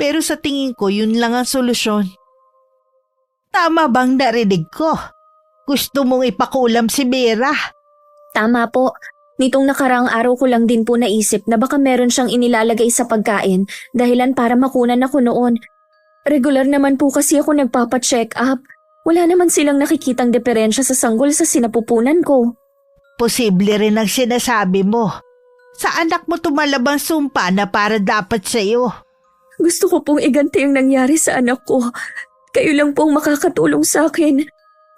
Pero sa tingin ko yun lang ang solusyon. Tama bang narinig ko? Gusto mong ipakulam si Mira? Tama po. Nitong nakaraang araw ko lang din po naisip na baka meron siyang inilalagay sa pagkain dahilan para makunan ako noon. Regular naman po kasi ako nagpapacheck up. Wala naman silang nakikitang diferensya sa sanggol sa sinapupunan ko. Posible rin ang sinasabi mo. Sa anak mo tumalabang sumpa na para dapat sa'yo. Gusto ko pong iganti ang nangyari sa anak ko. Kayo lang pong makakatulong sa akin.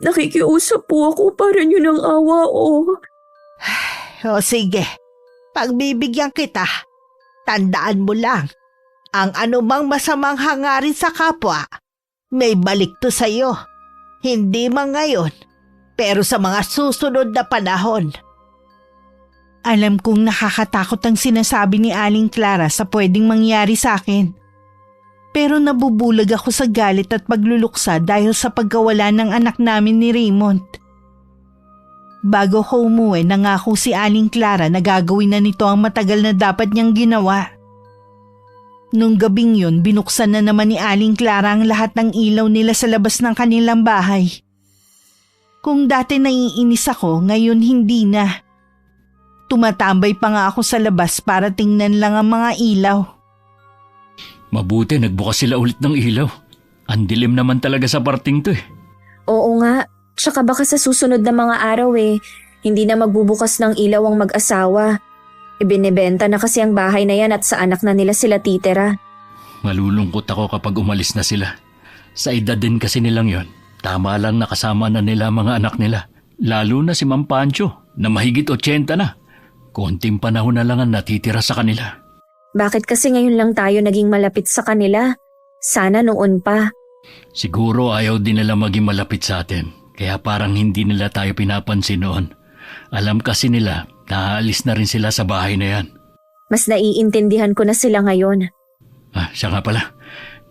Nakikiusap po ako para niyo ng awa o... O sige, pagbibigyan kita. Tandaan mo lang, ang anumang masamang hangarin sa kapwa, may balik to sa'yo. Hindi man ngayon, Pero sa mga susunod na panahon. Alam kong nakakatakot ang sinasabi ni Aling Clara sa pwedeng mangyari sa akin. Pero nabubulag ako sa galit at pagluluksa dahil sa pagkawala ng anak namin ni Raymond. Bago ko umuwi, nangako si Aling Clara na gagawin na nito ang matagal na dapat niyang ginawa. Nung gabing yun, binuksan na naman ni Aling Clara ang lahat ng ilaw nila sa labas ng kanilang bahay. Kung dati naiinis ako, ngayon hindi na. Tumatambay pa nga ako sa labas para tingnan lang ang mga ilaw. Mabuti nagbukas sila ulit ng ilaw. Ang dilim naman talaga sa parting to eh. Oo nga, tsaka baka sa susunod na mga araw hindi na magbubukas ng ilaw ang mag-asawa. Ibinebenta na kasi ang bahay na yan at sa anak na nila sila titira. Malulungkot ako kapag umalis na sila. Sa edad din kasi nilang yon. Tama lang nakasama na nila mga anak nila. Lalo na si Ma'am Pancho na mahigit 80 na. Konting panahon na lang ang natitira sa kanila. Bakit kasi ngayon lang tayo naging malapit sa kanila? Sana noon pa. Siguro ayaw din nila maging malapit sa atin. Kaya parang hindi nila tayo pinapansin noon. Alam kasi nila, naaalis na rin sila sa bahay na yan. Mas naiintindihan ko na sila ngayon. Siya nga pala.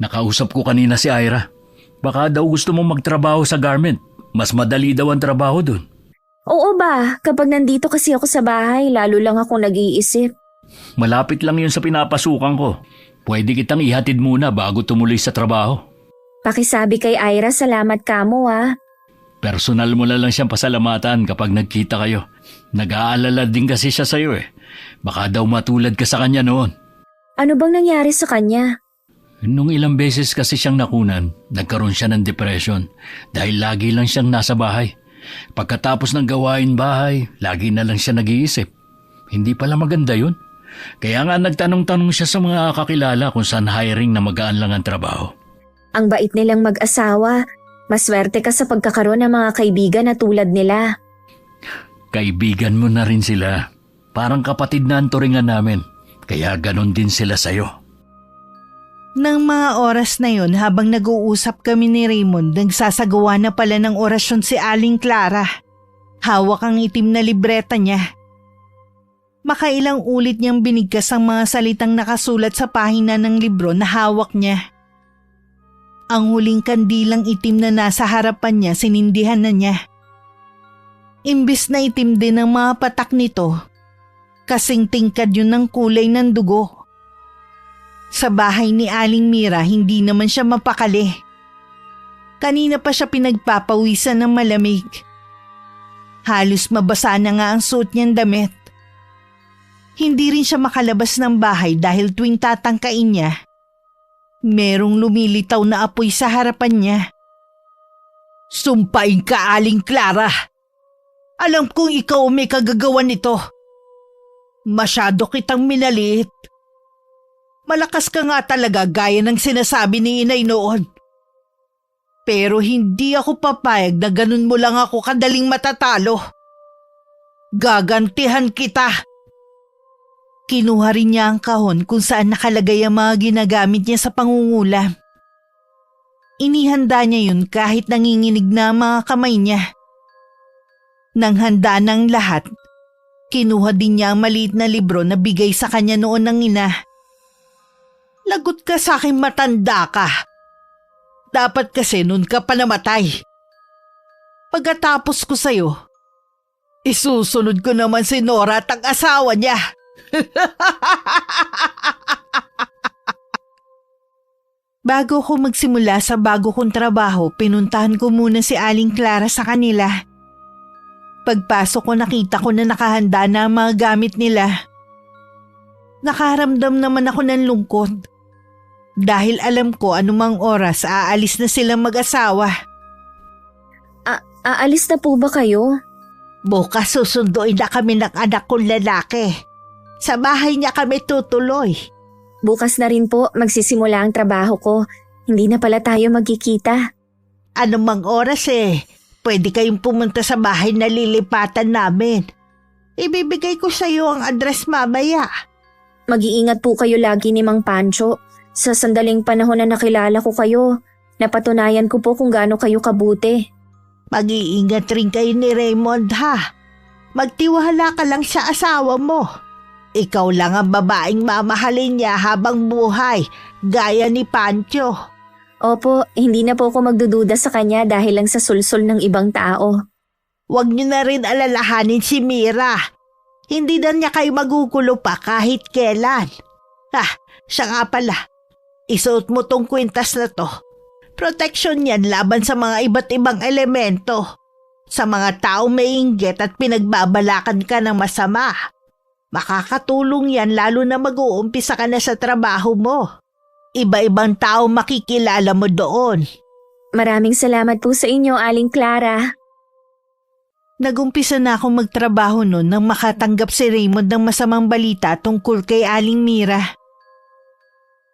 Nakausap ko kanina si Ira. Baka daw gusto mong magtrabaho sa garment. Mas madali daw ang trabaho dun. Oo ba? Kapag nandito kasi ako sa bahay, lalo lang ako nag-iisip. Malapit lang yun sa pinapasukan ko. Pwede kitang ihatid muna bago tumuloy sa trabaho. Pakisabi kay Ira, salamat kamo Personal mo na lang siyang pasalamatan kapag nagkita kayo. Nag-aalala din kasi siya sa'yo eh. Baka daw matulad ka sa kanya noon. Ano bang nangyari sa kanya? Nung ilang beses kasi siyang nakunan, nagkaroon siya ng depression dahil lagi lang siyang nasa bahay. Pagkatapos ng gawain bahay, lagi na lang siya nag-iisip. Hindi pala maganda yun. Kaya nga nagtanong-tanong siya sa mga kakilala kung saan hiring na magaan lang ang trabaho. Ang bait nilang mag-asawa. Maswerte ka sa pagkakaroon ng mga kaibigan na tulad nila. Kaibigan mo na rin sila. Parang kapatid na ang turingan namin. Kaya ganon din sila sa'yo. Nang mga oras na yon, habang nag-uusap kami ni Raymond, nagsasagawa na pala ng orasyon si Aling Clara. Hawak ang itim na libreta niya. Makailang ulit niyang binigkas ang mga salitang nakasulat sa pahina ng libro na hawak niya. Ang huling kandilang itim na nasa harapan niya, sinindihan na niya. Imbis na itim din ang mga patak nito, kasing tingkad yun ng kulay ng dugo. Sa bahay ni Aling Mira, hindi naman siya mapakali. Kanina pa siya pinagpapawisan ng malamig. Halos mabasa na nga ang suot niyang damit. Hindi rin siya makalabas ng bahay dahil tuwing tatangkain niya, merong lumilitaw na apoy sa harapan niya. Sumpain ka, Aling Clara! Alam kong ikaw may kagagawan nito. Masyado kitang minaliit. Malakas ka nga talaga gaya ng sinasabi ni Inay noon. Pero hindi ako papayag na ganun mo lang ako kadaling matatalo. Gagantihan kita. Kinuha rin niya ang kahon kung saan nakalagay ang mga ginagamit niya sa pangungulam. Inihanda niya yun kahit nanginginig na ang mga kamay niya. Nang handa ng lahat, kinuha din niya ang maliit na libro na bigay sa kanya noon ng ina. Lagot ka sa aking matanda ka. Dapat kasi nun ka pa namatay. Pagkatapos ko sa'yo, isusunod ko naman si Nora at ang asawa niya. Bago ko magsimula sa bago kong trabaho, pinuntahan ko muna si Aling Clara sa kanila. Pagpasok ko, nakita ko na nakahanda na ang mga gamit nila. Nakaramdam naman ako ng lungkot dahil alam ko anumang oras aalis na silang mag-asawa. Aalis na po ba kayo? Bukas susunduin na kami ng anak kong lalaki. Sa bahay niya kami tutuloy. Bukas na rin po magsisimula ang trabaho ko. Hindi na pala tayo magkikita. Anumang oras pwede kayong pumunta sa bahay na lilipatan namin. Ibibigay ko sa iyo ang address mamaya. Mag-iingat po kayo lagi ni Mang Pancho. Sa sandaling panahon na nakilala ko kayo, napatunayan ko po kung gaano kayo kabuti. Mag-iingat rin kayo ni Raymond ha. Magtiwala ka lang sa asawa mo. Ikaw lang ang babaeng mamahalin niya habang buhay, gaya ni Pancho. Opo, hindi na po ako magdududa sa kanya dahil lang sa sulsol ng ibang tao. Huwag niyo na rin alalahanin si Mira. Hindi na niya kayo magugulo pa kahit kailan. Siya nga pala. Isuot mo tong kwintas na to. Protection yan laban sa mga iba't ibang elemento. Sa mga taong may inggit at pinagbabalakan ka ng masama. Makakatulong yan lalo na mag-uumpisa ka na sa trabaho mo. Iba-ibang tao makikilala mo doon. Maraming salamat po sa inyo, Aling Clara. Nagumpisa na akong magtrabaho noon nang makatanggap si Raymond ng masamang balita tungkol kay Aling Mira.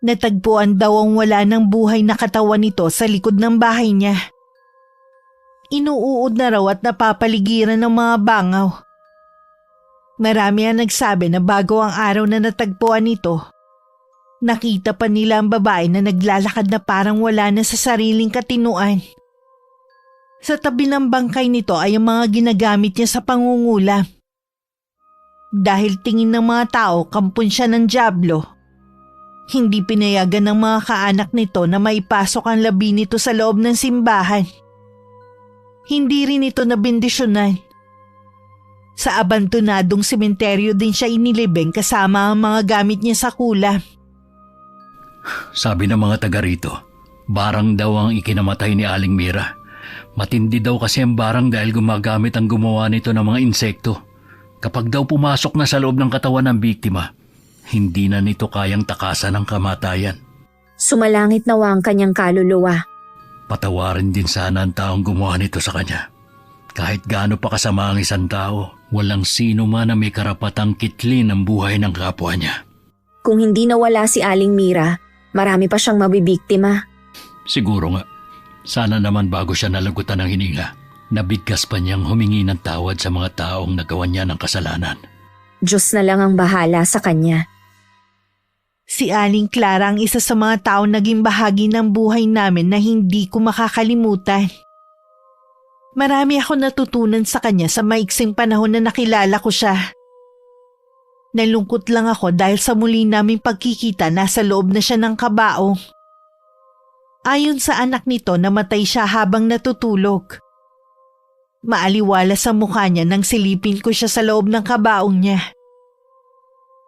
Natagpuan daw ang wala ng buhay na katawan nito sa likod ng bahay niya. Inuuod na raw at napapaligiran ng mga bangaw. Marami ang nagsabi na bago ang araw na natagpuan nito, nakita pa nila ang babae na naglalakad na parang wala na sa sariling katinuan. Sa tabi ng bangkay nito ay ang mga ginagamit niya sa pangungula. Dahil tingin ng mga tao kampon siya ng dyablo, hindi pinayagan ng mga kaanak nito na maipasok ang labi nito sa loob ng simbahan. Hindi rin ito nabindisyonan. Sa abandonadong sementeryo din siya inilibing kasama ang mga gamit niya sa kulam. Sabi ng mga taga rito, barang daw ang ikinamatay ni Aling Mira. Matindi daw kasi ang barang dahil gumagamit ang gumawa nito ng mga insekto. Kapag daw pumasok na sa loob ng katawan ng biktima, hindi na nito kayang takasan ang kamatayan. Sumalangit nawa ang kanyang kaluluwa. Patawarin din sana ang taong gumawa nito sa kanya. Kahit gaano pa kasama ang isang tao, walang sino man na may karapatang kitlin ang buhay ng kapwa niya. Kung hindi nawala si Aling Mira, marami pa siyang mabibiktima. Siguro nga. Sana naman bago siya nalagutan ng hininga, nabigkas pa niyang humingi ng tawad sa mga taong nagawa niya ng kasalanan. Diyos na lang ang bahala sa kanya. Si Aling Clara ang isa sa mga taong naging bahagi ng buhay namin na hindi ko makakalimutan. Marami ako natutunan sa kanya sa maiksing panahon na nakilala ko siya. Nalungkot lang ako dahil sa muli naming pagkikita nasa loob na siya ng kabaong. Ayon sa anak nito, namatay siya habang natutulog. Maaliwala sa mukha niya nang silipin ko siya sa loob ng kabaong niya.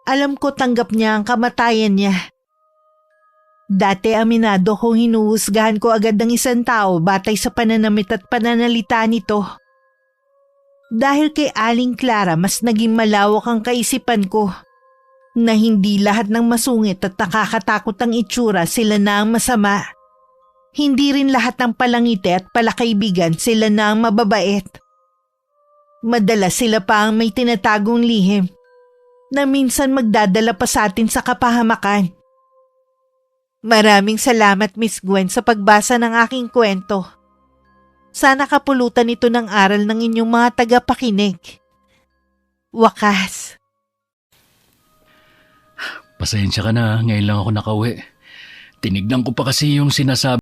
Alam ko tanggap niya ang kamatayan niya. Dati aminado kong hinuhusgahan ko agad ng isang tao batay sa pananamit at pananalita nito. Dahil kay Aling Clara mas naging malawak ang kaisipan ko na hindi lahat ng masungit at nakakatakot ang itsura sila na ang masama. Hindi rin lahat ng palangiti at palakaibigan sila na ang mababait. Madalas sila pa ang may tinatagong lihim na minsan magdadala pa sa atin sa kapahamakan. Maraming salamat Miss Gwen sa pagbasa ng aking kwento. Sana kapulutan ito ng aral ng inyong mga tagapakinig. Wakas. Pasensya ka na, ngayon lang ako nakauwi. Tinignan ko pa kasi yung sinasabi